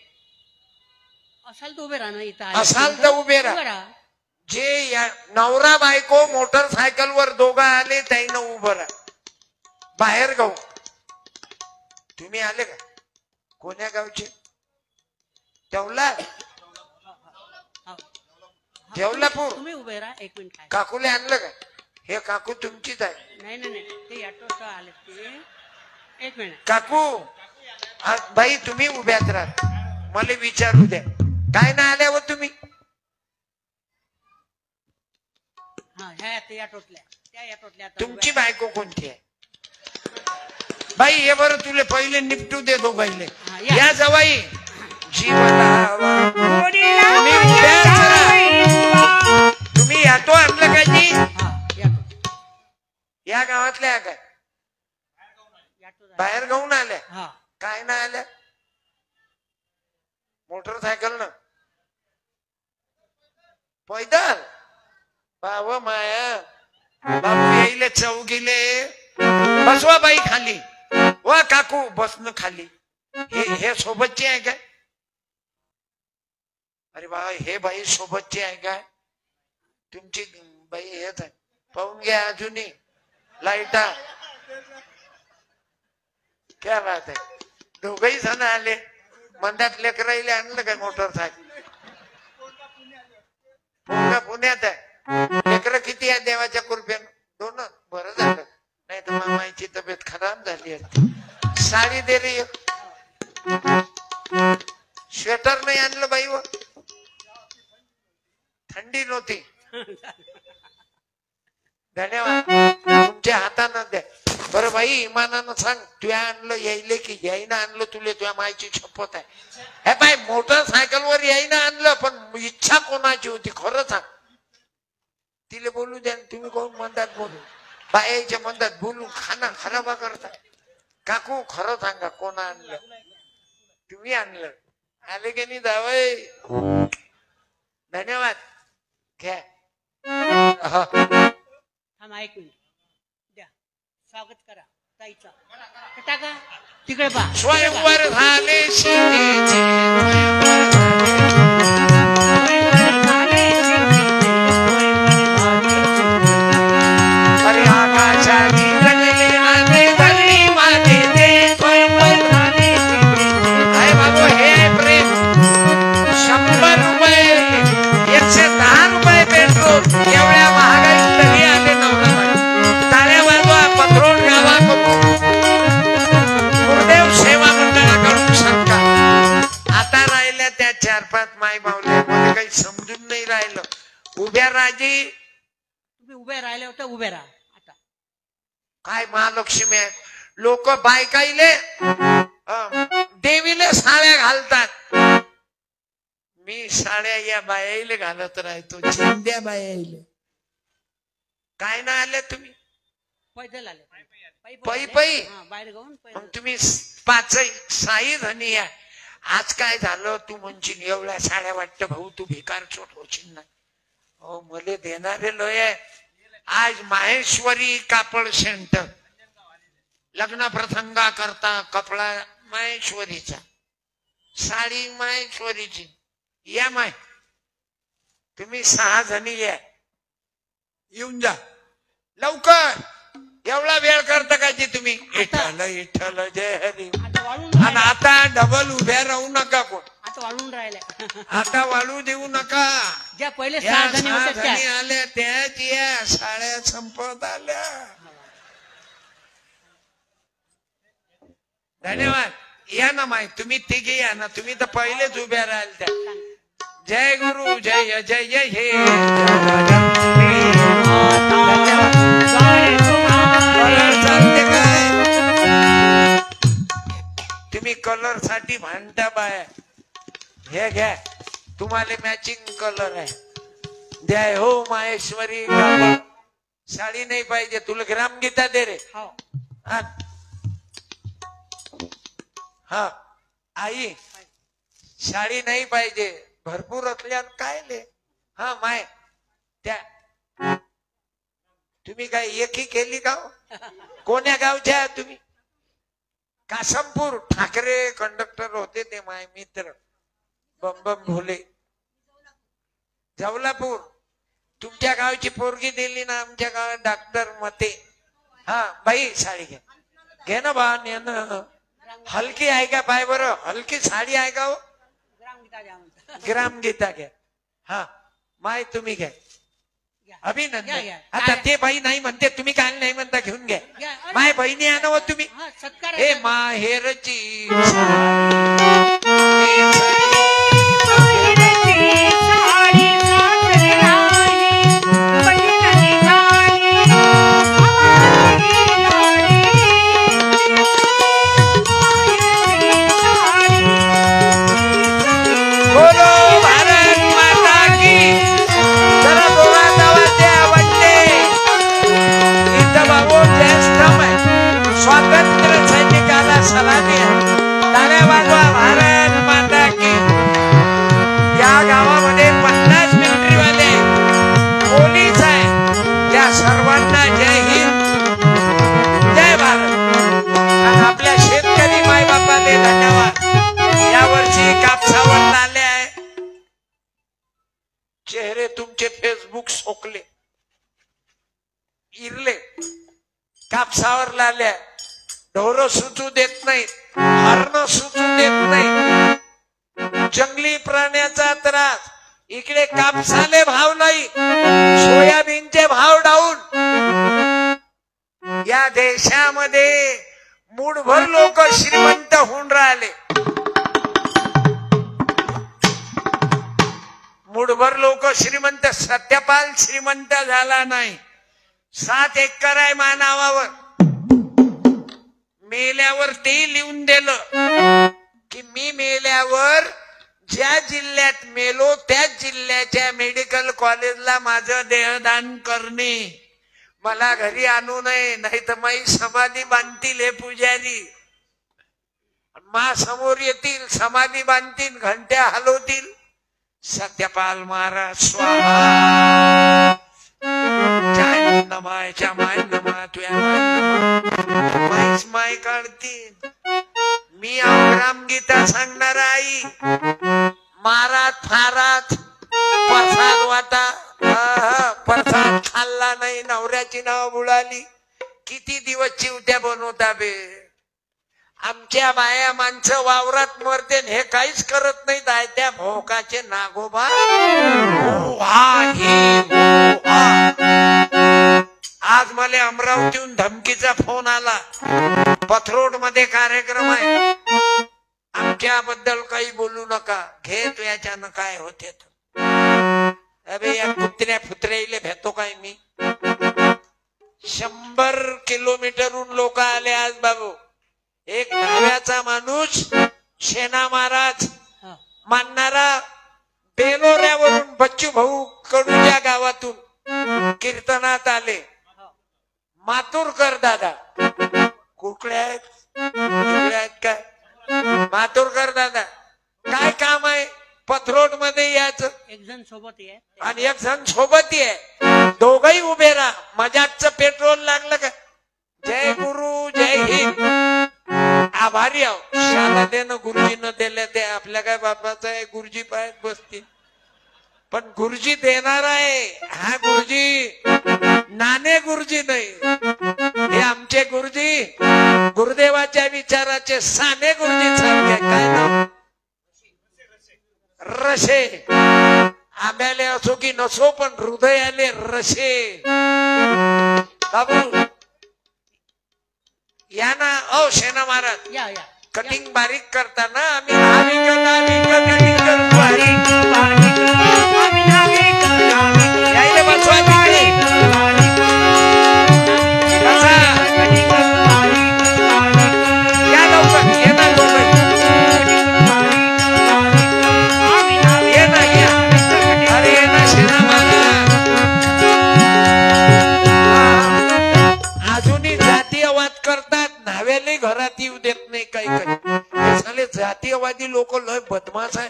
असाल तर उभे राहा ना इथं आले असाल असतील तर उभे राहा. उभे राहा. जे नवरा बायको मोटरसायकलवर दोघं आले त्याईनं उभं राहा बाहेर गाऊन. तुम्ही आले का? कोण्या गावचे? तेवला हो. देवलापूर. तुम्ही उभे राहा 1 मिनिट आहे. काकूले आणलं का? हे काकू तुमचीच आहे. नाही नाही नाही ते ऑटो आले ते 1 मिनिट. काकू बाई तुम्ही उभ्यात राहा. मला विचारू द्या काय ना आल्यावर तुम्ही. हा ह्या ते ऑटोतल्या त्या ऑटोतल्या आता तुमची उभ्या. बायको कोणती आहे? बाई हे बरं तुले पहिले निपटू दे दोघाईले. हा, या. या जवाई जीवला तुम्ही उभ्याच राहा. तुम्ही यातो आणलं का जी? हा ऑटो या गावातल्या आहे काय? ऑटो बाहेर गाऊन आल्या? हा काय ना आल्या? मोटरसायकल न पैदल? बाबा माया बाबू यायले चौकीले. बसवा बाई खाली. वा काकू बसणं खाली. हे सोबतची आहे काय? अरे बाबा हे बाई सोबतची आहे काय? तुमची बाई हेच आहे. पाहून घ्या अजूनही लाईटा. क्या बात आहे. दोघही जण आले. मंदात लेकराईले आणलं काय मोटरसायकल? पुण्यात आहे. लेकरं किती आहे देवाच्या कृपेनं? 2. बरं झालं नाही तर मामाची तब्येत खराब झाली असती. साडी दे रे. स्वेटर नाही आणलं बाई व थंडी नव्हती. धन्यवाद तुमच्या हातानं द्या. बरं बाई इमानानं सांग तुया आणलं यायले की याईनं आणलं? तुले तुझ्या मायची शपथ आहे. हे बाई मोटरसायकलवर याईनं आणलं पण इच्छा कोणाची होती खरं सांग. तिले बोलू द्या. तुम्ही कोण म्हणतात बोलू? बायाच्या म्हणतात बोलून खाना खराबा करता. काकू खरं सांगा कोण आणलं? तुम्ही आणलं? आले की नाही जावय? धन्यवाद घ्या. थांबा 1 मिनिट द्या. स्वागत करा ताईचा. टाका तिकडे पहा. स्वयंवर झाले सीतेचे. अरे आकाशाची गजले नाते धरणी माते ते स्वयंवर झाले. आहे बाबू हे प्रेम. 100 रुपये 110 रुपये पेट्रोल एवढ्या महागाईत तरी आले नवरा बाई. टाळ्या वाजवा पत्रोड गावाकडून गुरुदेव सेवा मंडळाकडून सरकार. आता राहिल्या त्या 4-5 माई बावल्या. मला काही समजून नाही राहिलं. उभ्या राजी तुम्ही उभे राहिले होते उभे राहा आता. काय महालक्ष्मी आहे. लोक बायकाईले देवीले साड्या घालतात. मी साड्या या बायाईले घालत राहतो. चिंद्या बायाईले. काय ना आले तुम्ही? पैदल आले पै पै? हा बाहेर गाऊन मग पैदल. तुम्ही 5 जणी या. आज काय झालं तू म्हणशील एवढ्या साड्या वाटतं भाऊ तू भिकार चोट होशील ना. हो मले देणारे लोय आहे. आज माहेश्वरी कापड सेंटर लग्न प्रसंगा करता कपडा माहेश्वरीचा, साडी माहेश्वरीची. या माय तुम्ही 6 जणी या. येऊन जा लवकर. एवढा वेळ करता का जी तुम्ही? विठ्ठल विठ्ठल जय हरी. आता वाळून आणि आता डबल उभ्या राहू नका कोण. आता वाळून राहिले. आता वाळू देऊ नका. ज्या पहिले या 6 जणी 6 होत्या त्या. जणी आल्या त्याच या साड्या संपत आल्या. धन्यवाद. या ना माय तुम्ही तिघे या ना. तुम्ही तर पहिलेच उभ्या राहाल त्या. जय गुरु जय जय जय हे. कलर चालते काय? तुम्ही कलर साठी भांडता बाय. हे घ्या तुम्हाला मॅचिंग कलर आहे. जय हो माहेश्वरी कापड. साडी नाही पाहिजे तुला ग्रामगीता दे रे. हो आण. हा आई शाळी नाही पाहिजे भरपूर असल्यानं काय ले हा माय त्या तुम्ही काय एकी केली का हो? कोण्या गावच्या आहात तुम्ही कासमपूर ठाकरे कंडक्टर होते ते माय मित्र बंबम भोले जवलापूर तुमच्या गावची पोरगी दिली ना आमच्या गावात डॉक्टर मते हा बाई साडी घे ना बा ने ना हलकी आहे का पाय बरं हलकी साडी आहे का हो ग्रामगीता घ्या हा माय तुम्ही घ्या अभिनंदन आता ते बाई नाही म्हणते तुम्ही काय नाही म्हणता घेऊन घ्या माय बहिणी आणा हो तुम्ही हे माहेरची स्वातंत्र्य सैनिकाला सलामी ताऱ्या वाजवा भारत माता की या गावामध्ये 50 मिलिटरीवाले पोलीस आहे त्या सर्वांना जय हिंद जय भारत आणि आपल्या शेतकरी माय बापाले धन्यवाद यावर्षी कापसावर आले आहे चेहरे तुमचे फेसबुक सोकले इरले कापसावर लाल्या ढोर सुचू देत नाहीत हरण सुचू देत नाही जंगली प्राण्याचा त्रास इकडे कापसाले भाव नाही सोयाबीनचे भाव डाऊन या देशामध्ये मूठभर लोक श्रीमंत होऊन राहिले मूठभर लोक श्रीमंत सत्यपाल श्रीमंत झाला नाही 7 एकर आहे मानावावर मेल्यावर ते लिहून दिलं की मी मेल्यावर ज्या जिल्ह्यात मेलो त्याच जिल्ह्याच्या मेडिकल कॉलेजला माझं देहदान करणे मला घरी आणू नये नाही तर माझी समाधी बांधतील हे पुजारी मा समोर येतील समाधी बांधतील घंट्या हलवतील सत्यपाल महाराज स्वाहा नमायच्या माय नमा तुया माईच माय काढतील मी ग्रामगीता सांगणार आई मारात फारात प्रसाद वाटा प्रसाद खाल्ला नाही नवऱ्याची नाव बुडाली किती दिवस चिवत्या बनवता बे आमच्या बाया माणसं वावरात मरते हे काहीच करत नाही त्या भोकाचे नागोबा आज मला अमरावतीहून धमकीचा फोन आला पथरोड मध्ये कार्यक्रम आहे आमच्याबद्दल काही बोलू नका घे तू याच्यानं काय होते अबे या कुत्र्या फुत्र्याले भेटतो काय मी 100 किलोमीटरहून लोक आले आज बाबू एक न्हाव्याचा माणूस शेना महाराज मानणारा बेलोऱ्यावरून बच्चू भाऊ कडूच्या गावातून कीर्तनात आले मातुरकर दादा कुठले आहेत काय मातुरकर दादा काय काम आहे पथरोड मध्ये यायचं एक जण सोबत आहे आणि एक जण सोबत आहे दोघही उभे राहा मजाकचं पेट्रोल लागलं का जय गुरु जय हिंद आभारी आहो शाला देणं गुरुजीनं दिल्या ते आपल्या काय बापाचं आहे गुरुजी पायात बसतील पण गुरुजी देणार आहे हा गुरुजी नाने गुरुजी नाही हे आमचे गुरुजी गुरुदेवाच्या विचाराचे साने गुरुजी सारखे काय नाव रशे आंब्याले असो की नसो पण हृदयाले रशे बाबू या ना ओ सेना महाराज या कटिंग बारीक करताना आम्ही कटिंग करतो यायला बसवा तिकडे कसा या लवकर ये ना लवकर ये ना या अरे ये ना सेना महाराज अजूनही जातीयवाद करतात न्हाव्याले घरात येऊ देत नाही काही काही साले जातीयवादी लोक लय बदमाश आहे.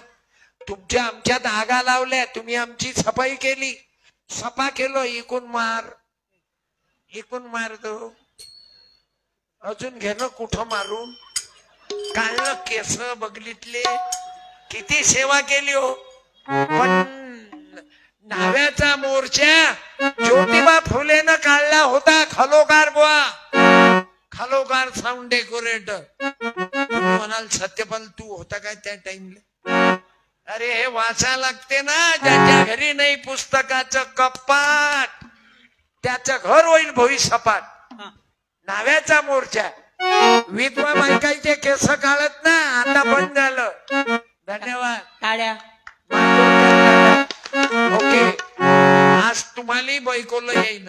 तुमच्या आमच्यात आगा लावल्या, तुम्ही आमची सफाई केली, सफा केलो, इकून मार दो. अजून घेणं कुठं मारून, काढलं केस बगलीतले, किती सेवा केली हो. पण न्हाव्याचा मोर्चा ज्योतिबा फुलेनं काढला होता. खलोकार बुवा, खलोकार साऊंड डेकोरेटर. तुम्ही म्हणाल सत्यपाल तू होता काय त्या टाइमला? अरे हे वाचा लागते ना. ज्याच्या घरी नाही पुस्तकाचं कपाट त्याचं घर होईल भोई सपाट. न्हाव्याचा मोर्चा, विधवा बायकांचे केस काढत ना, आता बंद झालं. धन्यवाद. टाळ्या. ओके, आज तुम्हाला बायकोला येईन.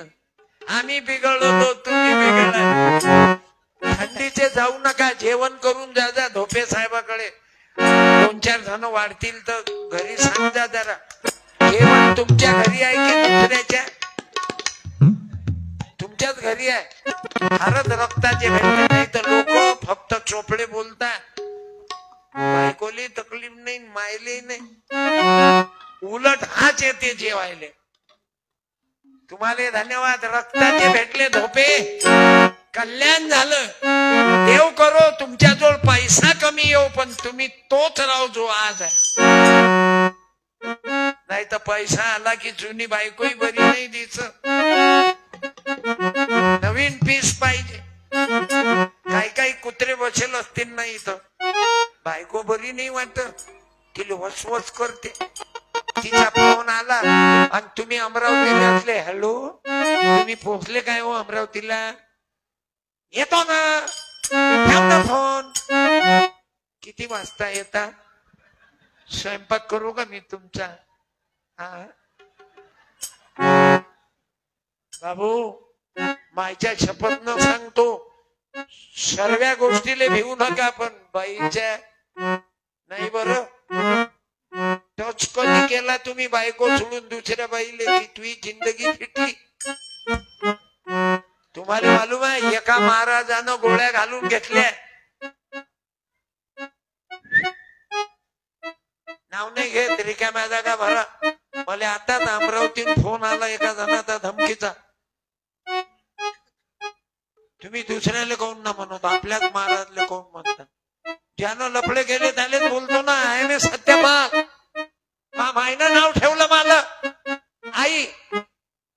आम्ही बिघडलो, तुम्ही बिघडला. थंडीचे जाऊ नका, जेवण करून जा. जा धोपे साहेबाकडे, 2-4 जण वाढतील तर घरी सांग जा जरा. जेवण तुमच्या घरी आहे की दुसऱ्याच्या? तुमच्याच घरी आहे. फारच रक्ताचे भेटले, नाही तर लोक फक्त चोपडे बोलतात. बायकोली तकलीफ नाही, मायले नाही, उलट हाच येते जेवायले. तुम्हाला धन्यवाद. रक्ताचे भेटले धोपे, कल्याण झालं. देव करो तुमच्याजवळ पैसा कमी येऊ, पण तुम्ही तोच राहू जो आज आहे. नाही तर पैसा आला की जुनी बायकोही बरी नाही दिसत, नवीन पीस पाहिजे. काही कुत्रे बसेल असतील ना इथं, बायको बरी नाही वाटत, तिला वसवस करते. तिचा फोन आला आणि तुम्ही अमरावतीला असले, हॅलो तुम्ही पोहोचले काय हो अमरावतीला? येतो ना, ठेव ना फोन. किती वाजता येता? स्वयंपाक करू का मी तुमचा? हा बाबू, मायच्या शपथ न सांगतो, सर्व गोष्टीले भिवू नका, पण बाईच्या नाही. बरं टच कधी केला तुम्ही बायको सोडून दुसऱ्या बाईले की तुझी जिंदगी फिटली? तुम्हाला मालूम आहे, एका महाराजानं गोळ्या घालून घेतल्या. नाव नाही घेत, रिकाम्या जागा भरा. मला आताच अमरावतीत फोन आला एका जणाचा धमकीचा. तुम्ही दुसऱ्याला कोण ना म्हणत, आपल्याच महाराजले कोण म्हणतात? ज्यानं लफडे गेले त्यालेच बोलतो ना. आहे मी सत्यपाल. मा मायनं नाव ठेवलं मला, आई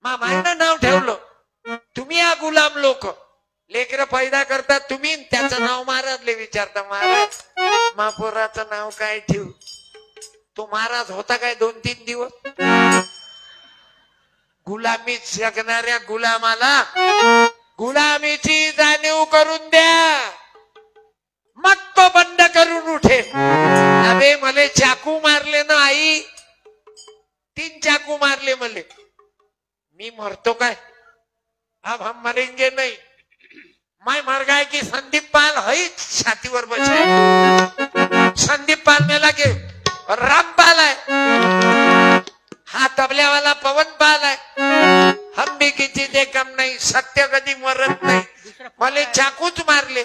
मा मायनं नाव ठेवलं. तुम्ही या गुलाम लोक लेकर पैदा करतात तुम्ही, त्याचं नाव महाराजले विचारता. महाराज महापोराचं नाव काय ठेवू? तो महाराज होता काय 2-3 दिवस? गुलामीत जगणाऱ्या गुलामाला गुलामीची जाणीव करून द्या, मग तो बंड करून उठेल. अबे मले चाकू मारले ना आई, 3 चाकू मारले मले. मी मरतो काय? अब हम मरेंगे नहीं. मैं मर गए की संदीप पाल है छातीवर बसाय. संदीप पाल मेला के रामपाल है, हा तबल्या वाला पवन पाल है. हम भी किसी से कम नहीं, सत्य कधी मरत नाही. मला चाकूच मारले.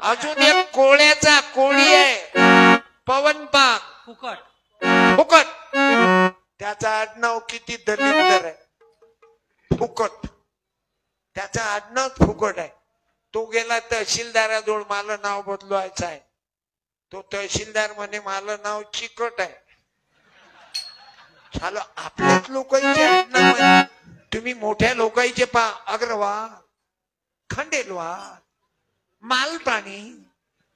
अजून एक कोळ्याचा कोळी आहे, पवन पाल फुकट. त्याचा आडनाव किती दलिंदर आहे, फुकट. त्याचा आडनाव फुकट आहे. तो गेला तहसीलदाराजवळ, मला नाव बदलवायचं आहे. तो तहसीलदार म्हणे मला नाव चिकट आहे. झालं आपल्याच लोकांचे आडनाव आहे. तुम्ही मोठ्या लोकांचे पा, अग्रवाल, खंडेलवाल, मालपाणी,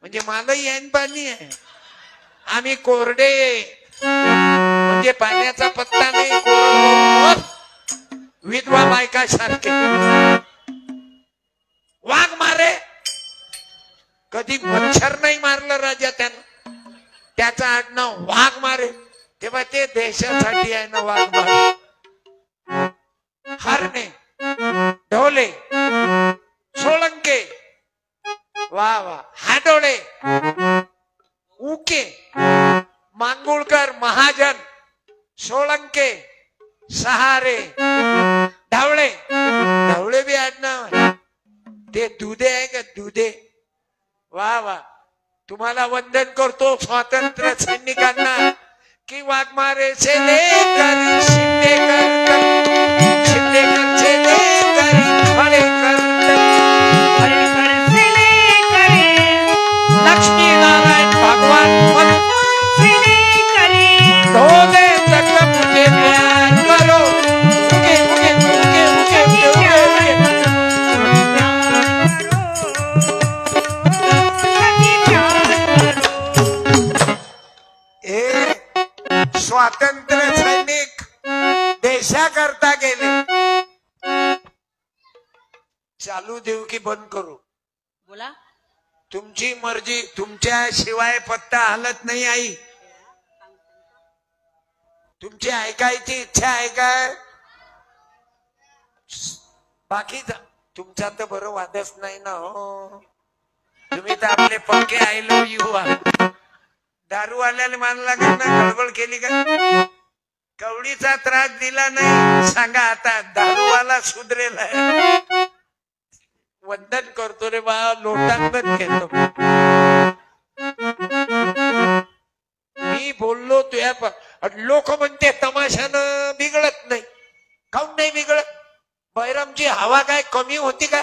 म्हणजे मालही ऐन पाणी आहे. आम्ही कोरडे, म्हणजे पाण्याचा पत्ता नाही. कोरड विधवा बायका सारखे. वाघ मारे, कधी मच्छर नाही मारलं राजा त्यानं, त्याचा आडनाव वाघ मारे. तेव्हा ते देशासाठी आहे ना वाघ मारे. हरणे, ढोले, सोळंके, वा वा, हाडोळे, उके, मांगुळकर, महाजन, सोळंके, सहारे, ढवळे. ढवळे बी आडनाव आहे. ते दुधे आहे का दुधे? वा वा, तुम्हाला वंदन करतो स्वातंत्र्य सैनिकांना की वाघमारेचे लेकरी शिंदेकरचे लेकरी लक्ष्मीनारायण भगवान ढोले तक मुझे प्यार करो उगे उगे उगे उगे उगे उगे स्वातंत्र्य सैनिक देशाकरता गेले. चालू देऊ की बंद करू? बोला. तुमची मर्जी. तुमच्या शिवाय पत्ता हलत नाही. आई तुमची ऐकायची इच्छा आहे काय? बाकी तुमचा तर बरं वादच नाही ना हो. तुम्ही तर आपले पक्के आय लव्ह यू दारूवाल्याला मानला का ना? गडबड केली का? कवडीचा त्रास दिला नाही. सांगा आता दारूवाला सुधरेल. वंदन करतो रे बा. लोटांगण घेतो. मी बोललो तुया लोक म्हणते तमाशानं बिघडत नाही. काऊन नाही बिघडत? बैरामची हवा काय कमी होती का?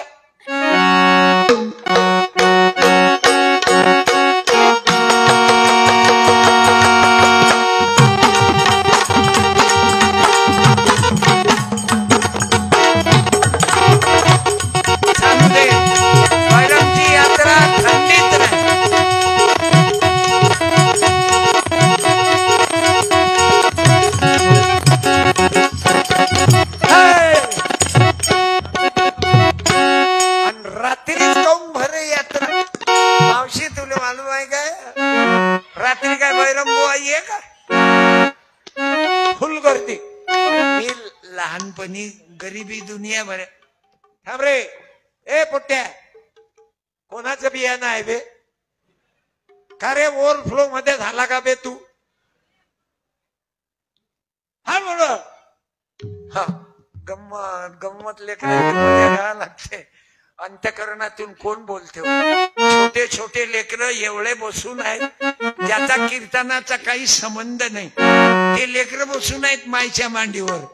गरीबी दुनिया भर. थांब रे. ए पोट्या कोणाचं बियाणं आहे बे? का रे ओव्हरफ्लो मध्ये झाला का बे तू? हा बोल. हा गंमत गंमत लेकरांना लागते. अंतकरणातून कोण बोलते? छोटे छोटे लेकर एवढे बसून आहेत ज्याचा कीर्तनाचा काही संबंध नाही. ते लेकर बसून आहेत माईच्या मांडीवर.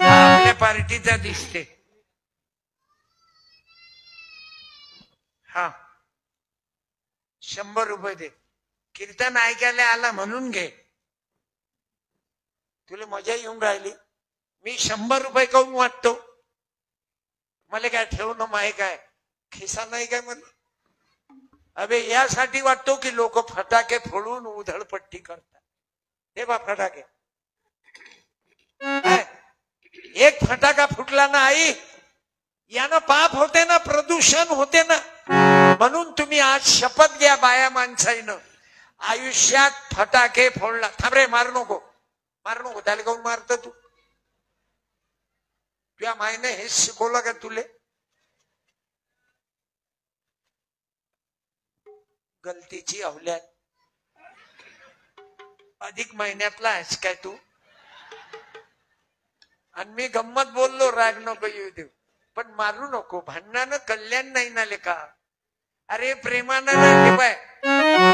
आपल्या पार्टीचा दिसते. हा 100 रुपये दे. कीर्तन ऐकायला आला म्हणून घे. तुला मजा येऊन राहिली. मी 100 रुपये काऊन वाटतो? मला काय ठेवणं माय काय खिसा नाही काय? मला अबे यासाठी वाटतो की लोक फटाके फोडून उधळपट्टी करतात. हे बा फटाके. एक फटाका फुटला ना आई यानं पाप होते ना, प्रदूषण होते ना. म्हणून तुम्ही आज शपथ घ्या बाया माणसाईनं आयुष्यात फटाके फोडला. थांब रे. मारू नको मारू नको. त्याला काऊन मारत तू? तुझ्या मायने हेच शिकवलं का तुले? गलतीची अवल्यात. अधिक महिन्यातला आहेस काय तू? आणि मी गंमत बोललो. राग नको येऊ देऊ. पण मारू नको. भांडणानं कल्याण नाही ना लेका. अरे प्रेमानं नाही बाय.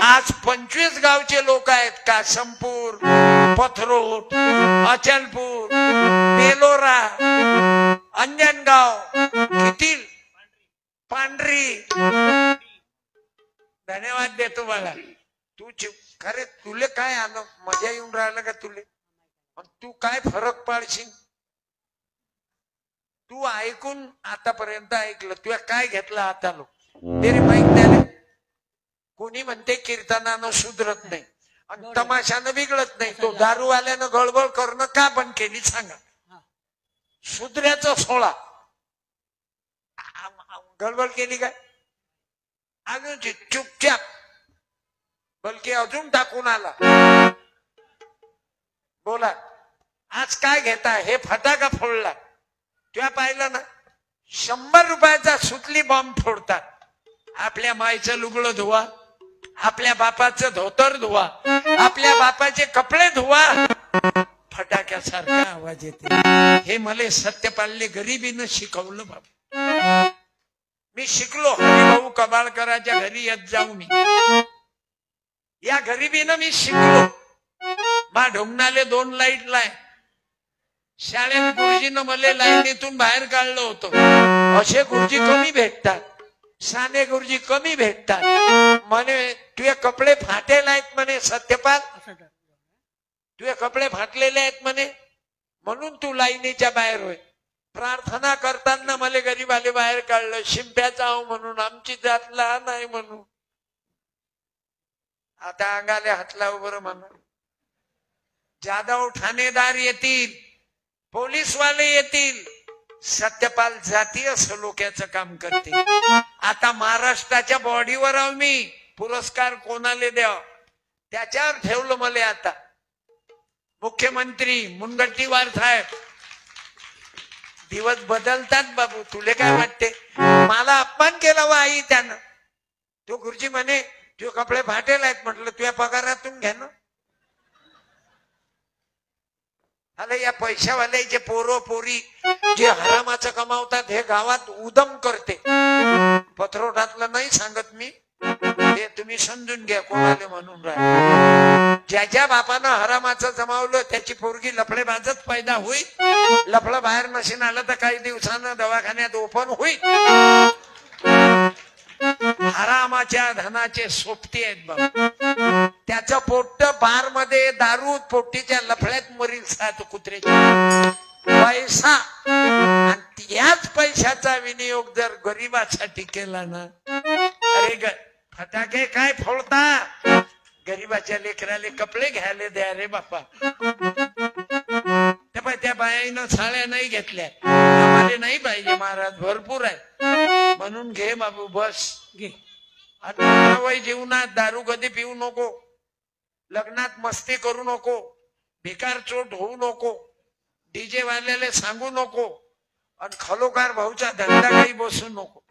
आज 25 गावचे लोक आहेत. कासमपूर, पथरोट, अचलपूर, बेलोरा, अंजनगाव, किती पांढरी. धन्यवाद देतो मला. तू खरे तुले काय आलं? मजा येऊन राहिलं का तुले? तू काय फरक पाडशील? तू ऐकून आतापर्यंत ऐकलं. तुला काय घेतलं आता लोक तरी माहित नाही. कोणी म्हणते कीर्तनानं सुधरत नाही आणि तमाशानं बिघडत नाही. तो दारूवाल्यानं गळबळ करणं का बंद केली सांगा? सुधऱ्याचा सोळा गडबड केली काय? अजून चुपचाप बलकी अजून टाकून आला. बोला आज काय घेता? हे फटाका फोडला. तुला पाहिलं ना 100 रुपयाचा सुतली बॉम्ब फोडतात. आपल्या मायचं लुगडं धुवा. आपल्या बापाचं धोतर धुवा, आपल्या बापाचे कपडे धुवा, फटाक्यासारखा आवाज येते. हे मला सत्यपालले गरिबीनं शिकवलं बाबा. मी शिकलो हरिभाऊ कबाळकराच्या घरी येत जाऊ. मी या गरिबीनं मी शिकलो. मा ढोंगणाले 2 लाईट लाय. शाळेत गुरुजीनं मला लाईनीतून बाहेर काढलं होतं. असे गुरुजी कमी भेटतात, साने गुरुजी कमी भेटतात. म्हणे तुझे कपडे फाटेल आहेत म्हणे सत्यपाल, तुझे कपडे फाटलेले आहेत म्हणे, म्हणून तू लाईनीच्या बाहेर होय. प्रार्थना करताना मला गरीबाले बाहेर काढलं. शिंप्याचा आहो म्हणून, आमची जात लहान आहे म्हणून. आता अंगाले हात लाव बरं म्हणा. जाधव ठाणेदार येतील, पोलीसवाले येतील, सत्यपाल जातीय सलोख्याचं काम करते. आता महाराष्ट्राच्या बॉडीवर आहो मी. पुरस्कार कोणाला द्याव त्याच्यावर ठेवलं मला. आता मुख्यमंत्री मुनगंटीवार साहेब. दिवस बदलतात बाबू, तुले काय वाटते? मला अपमान केला वा आई त्यानं. तो गुरुजी म्हणे तुझे कपडे फाटेल आहेत. म्हटलं तुझ्या पगारातून घ्या ना. अरे या पैशावाल्याचे पोरो पोरी जे हरामाचं कमावतात हे गावात उदम करते. पथरोटातलं नाही सांगत मी, ते तुम्ही समजून घ्या कोणाले म्हणून राहिले. ज्याच्या बापानं हरामाचं जमावलं त्याची पोरगी लफडेबाजच पैदा होईल. लफडं बाहेर नशीन आलं तर काही दिवसानं दवाखान्यात ओपन होईल. हरामाच्या धनाचे सोबती आहेत बाबा. त्याचं पोट्ट बार मध्ये दारू, पोट्टीच्या लफड्यात मरील 7 कुत्र्याचे पैसा. आणि याच पैशाचा विनियोग जर गरिबासाठी केला ना, अरे फटाके काय फोडता, गरीबाच्या लेकराले कपडे घ्यायला द्या रे बापा. त्या बायानं साड्या नाही घेतल्या, आम्हाला नाही पाहिजे महाराज, भरपूर आहे म्हणून घे बाबू बस घे. आणि जीवनात दारू कधी पिऊ नको, लग्नात मस्ती करू नको, भिकार चोट होऊ नको, डीजे वाल्याले सांगू नको, आणि खलोकार भाऊचा धंदा काही बसू नको.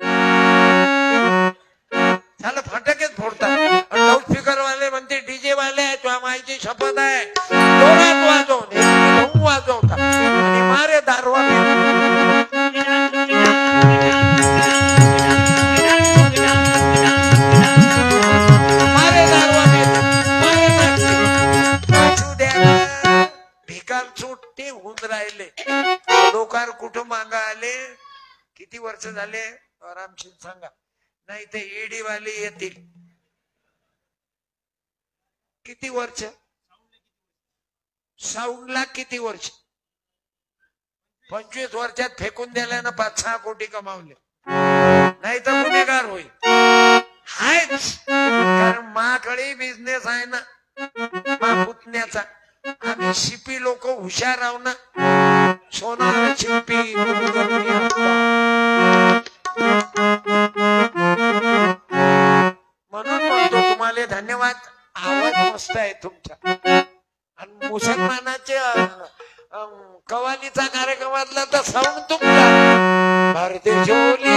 झालं फटाकेच फोडतात. लाऊडस्पीकर वाले म्हणते डीजे वाले आहे, तुझ्या माईची शपथ आहे, जोरात वाजवून वाजवतात आणि मारे दारवा. मारे दारवा वाचू द्या. भिकार चोट ते होऊन राहिले. लोकार कुठं मागा आले, किती वर्ष झाले आरामशीर सांगा, नाही ते ईडी वाले येतील. किती वर्ष? साऊंडला किती वर्ष? 25 वर्षात फेकून दिल्यानं 5-6 कोटी कमावले. नाही तर गुन्हेगार होईल. हायच, कारण माकडे बिझनेस आहे ना मा पुतण्याचा. आम्ही शिपी लोक हुशार आहो ना. सोनार शिपी म्हणून म्हणतो तुम्हाला धन्यवाद. आवाज मस्त आहे तुमचा. आणि मुसलमानाच्या कवालीचा कार्यक्रमातला तर साऊंड तुमचा. भारतीय झोली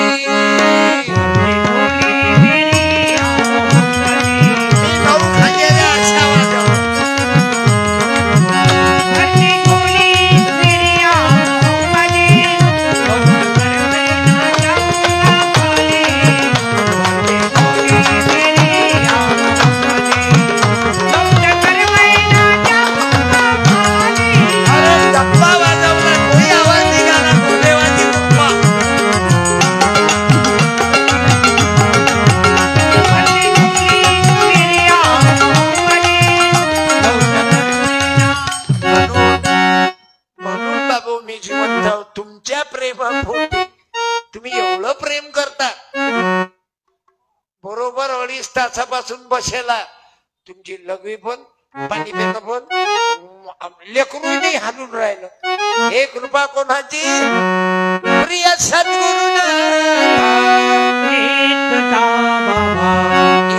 तुम्ही एवढं प्रेम करता. बरोबर 2.5 तासापासून बसेला. तुमची लघवी पण, पाणी पिणं पण, लेकरू नाही हालून राहिलं. हे कृपा कोणाची? प्रिय सद्गुरू.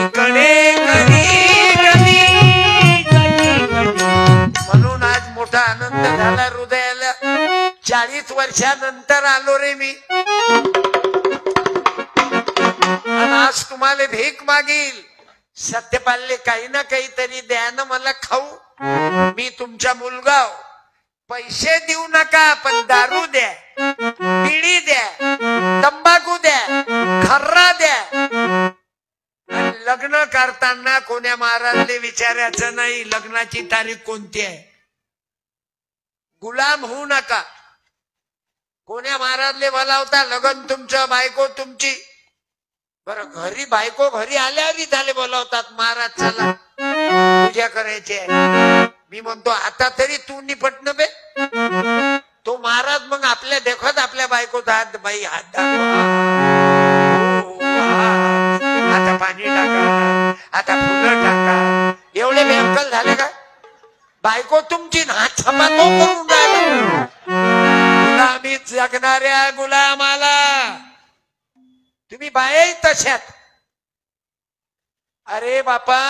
इकडे म्हणून आज मोठा आनंद झाला हृदयाला. 40 वर्षानंतर आलो रे मी. आणि आज तुम्हाला भीक मागील. सत्यपालले काही ना काहीतरी द्या ना मला खाऊ. मी तुमचा मुलगा हो. पैसे देऊ नका पण दारू द्या, बिडी द्या, तंबाखू द्या, खर्रा द्या. आणि लग्न करताना कोण्या महाराजले विचारायचं नाही लग्नाची तारीख कोणती आहे. गुलाम होऊ नका. कोण्या महाराजले बोलावता लग्न तुमचं, बायको तुमची. बरं घरी बायको घरी आल्यावर त्याला बोलावतात महाराज चला पूजा करायची आहे. मी म्हणतो आता तरी तू निपटन बे. तो महाराज मग आपल्या देखत आपल्या बायकोचा हात, बाई हात दाखवा, आता पाणी टाका, आता फुलं टाका. एवढे बेअक्कल झाले का? बायको तुमची हात छपा तो करून राहिला. गुलामीत जगणाऱ्या गुलामाला तुम्ही बायाही तशात. अरे बापा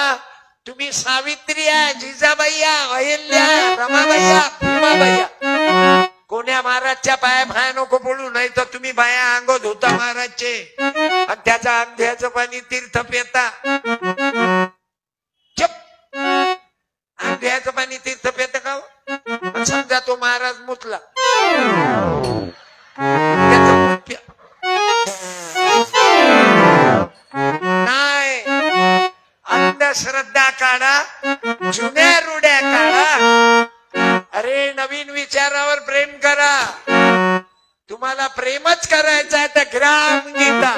तुम्ही सावित्री आहे, जिजाबाई आहे, अहिल्या, रमाबाई आहे, भीमाबाई आहे. कोण्या महाराजच्या पाया भाया नको पडू, नाही तर तुम्ही बाया अंग धुता महाराजचे आणि त्याचा अंध्याचं पाणी तीर्थ पेता. चप अंध्याचं पाणी तीर्थ पेत का? समजा तो महाराज मुतला नाही. अंधश्रद्धा काढा, जुन्या रूढ्या काढा. अरे नवीन विचारावर प्रेम करा. तुम्हाला प्रेमच करायचं आहे तर ग्राम गीता.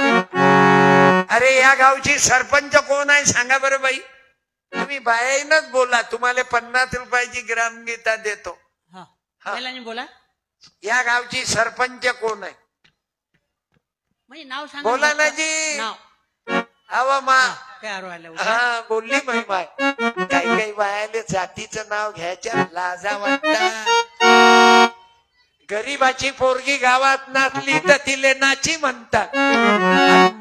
अरे या गावची सरपंच कोण आहे सांगा बरं बाई. तुम्ही बायानच बोला, तुम्हाला 50 रुपयाची ग्रामगीता देतो. बोला या गावची सरपंच कोण आहे म्हणजे नाव सांगा. बोला ना जी. नाव अव मा काय हा बोलली माई बाय. काही काही बायाले जातीचं नाव घ्यायच्या लाजा वाटतात. गरीबाची पोरगी गावात नाचली तर तिले नाची म्हणतात.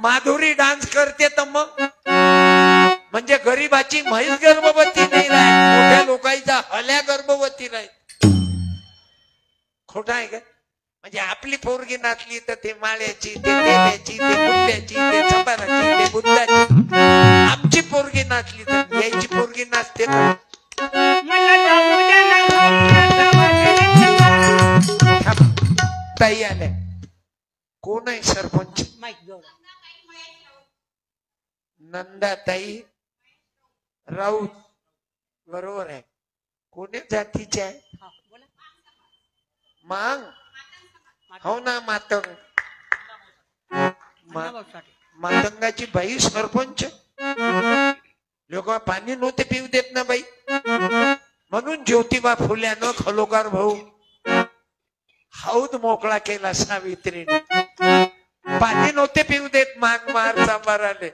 माधुरी डान्स करते तर मग म्हणजे गरीबाची म्हैस गर्भवती नाही राहील, मोठ्या लोकांचा हल्या गर्भवती राहील. खोट आहे का? म्हणजे आपली पोरगी नाचली तर ते माळ्याची, ते तेल्याची, ते बुद्ध्याची, ते चंबाराची, ते बुद्धाची. आमची पोरगी नाचली तर यायची पोरगी नाचते का? ताई आल्या. कोण आहे सरपंच? नंदाताई राऊत. बरोबर आहे. कोण्या जातीच्या आहे? मांग. हो ना मातंग. मातंगाची बाई सरपंच. लोक पाणी नव्हते पिऊ देत ना बाई. म्हणून ज्योतिबा फुल्यानं खलोकार भाऊ हौद मोकळा केला सावित्रीने. पाणी नव्हते पिऊ देत मांग मार सांबाराले.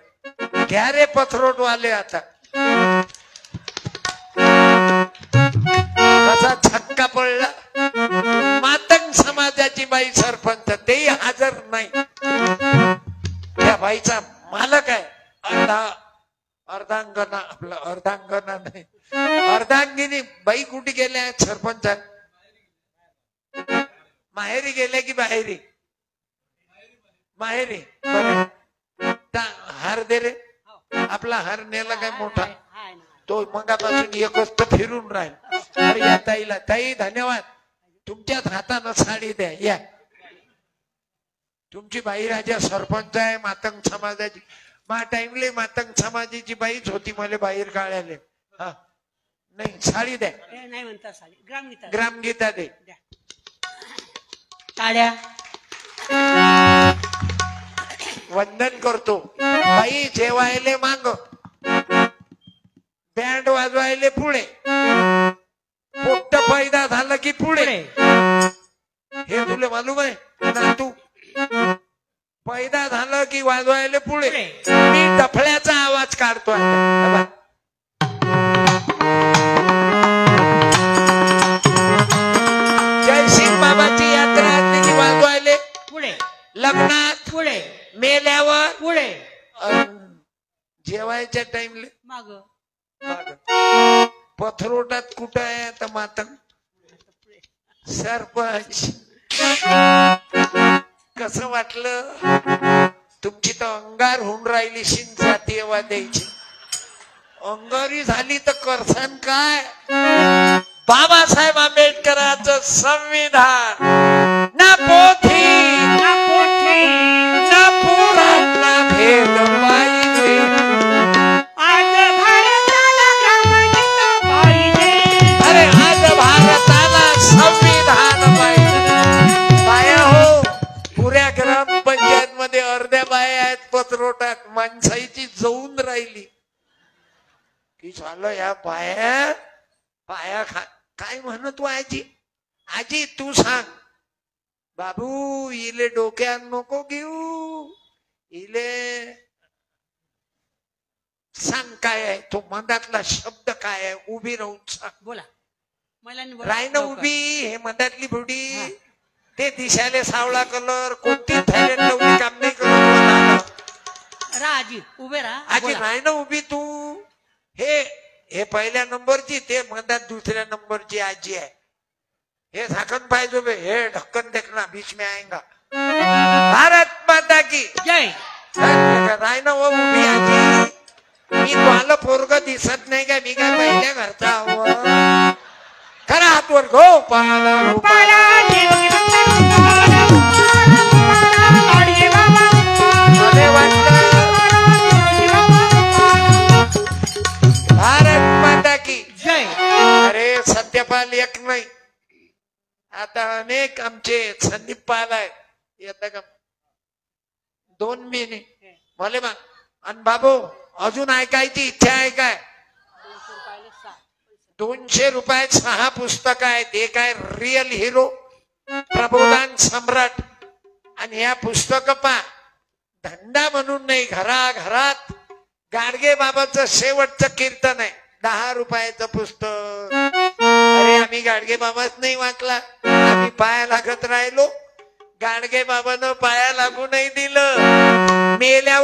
घ्या रे पथरोट वाले आता. कसा छक्का पडला. मातंग समाजाची बाई सरपंच, तेही हजर नाही. त्या बाईचा मालक आहे अर्धांगना. आपला अर्धांगना नाही, अर्धांगिनी बाई कुठे गेल्या सरपंच? माहेरी गेल्या की बाहेरी? माहेरी. बरं हार दे रे. आपला हार नेला काय मोठा तो मगापासून एकच तर फिरून राहील. अरे या ताईला, ताई धन्यवाद. तुमच्याच हातानं साडी द्या. या तुमची बाई राजा सरपंच आहे मातंग समाजाची. मा टाइमले मातंग समाजाची बाईच होती, मला बाहेर काढायला. हा नाही साडी द्या. नाही म्हणता ग्रामगीता. ग्रामगीता दे. टाळ्या. वंदन करतो. बाई जेवायले मांग, बँड वाजवायले पुढे, पोट्ट पैदा झालं की पुढे. हे तुला मालूम आहे ना? तू पैदा झालं की वाजवायले पुढे. मी डफळ्याचा आवाज काढतो. जयसिंग बाबाची यात्रा असली की वाजवायले पुढे. लग्नात पुढे. मेल्यावर पुढे. जेवायच्या टाइमले माग. पथरोटात कुठं आहे तर मातंग सरपंच. कसं वाटलं? तुमची तर अंगार होऊन राहिली शिन जातीयवाद्याची. अंगारी झाली तर करसान काय. बाबासाहेब आंबेडकरांचं संविधान ना पोथी ना पोथी ना पुराण ना भेद पाहिजे. आज भारताला ग्रामगीत पाहिजे. अरे आज भारताला संविधान पाहिजे. बाया हो, पुऱ्या ग्रामपंचायत मध्ये अर्ध्या बाया आहेत पत्रोटात. माणसाईची जाऊन राहिली की झालं या बाया पाया काय म्हणत तू आजी. आजी तू सांग. बाबू इले डोक्यात नको घेऊ. इले सांग काय आहे तो मधातला शब्द काय आहे. उभी राहून सांग. बोला महिलांनी बोला. राय ना उभी. हे मधातली बुडी ते दिशाले सावळा कलर कोणती थायलंड लावली काम नाही करत. राहा आजी उभे राहा. आजी बोला. नाही ना उभी तू. हे पहिल्या नंबरची ते मधात दुसऱ्या नंबरची आजी आहे. हे झाकण पाहिजे बे. हे ढक्कन देखना बीच में आएगा. भारत माता की जय. राय ना वो उभी आजी. मी तुम्हाला पोरग दिसत नाही का. मी काय पहिल्या घरचा आहो. खरा हातवर गोपाला गोपाला. मला वाटलं भारत माता की जय. अरे सत्यपाल एक नाही आता अनेक आमचे संदीप पाल आहेत. येतं का 2 महिने मला मग. आणि बाबू अजून ऐकायची इच्छा आहे काय. 200 रुपयात 6 पुस्तक आहेत. एक आहे रिअल हिरो प्रबोधन सम्राट. आणि ह्या पुस्तक पा धंदा म्हणून नाही. घराघरात गाडगे बाबाचं शेवटचं कीर्तन आहे. 10 रुपयाचं पुस्तक. अरे आम्ही गाडगे बाबाच नाही वाचला. आम्ही पाया लागत राहिलो. गाडगे बाबानं पाया लागू नाही दिलं. मेल्या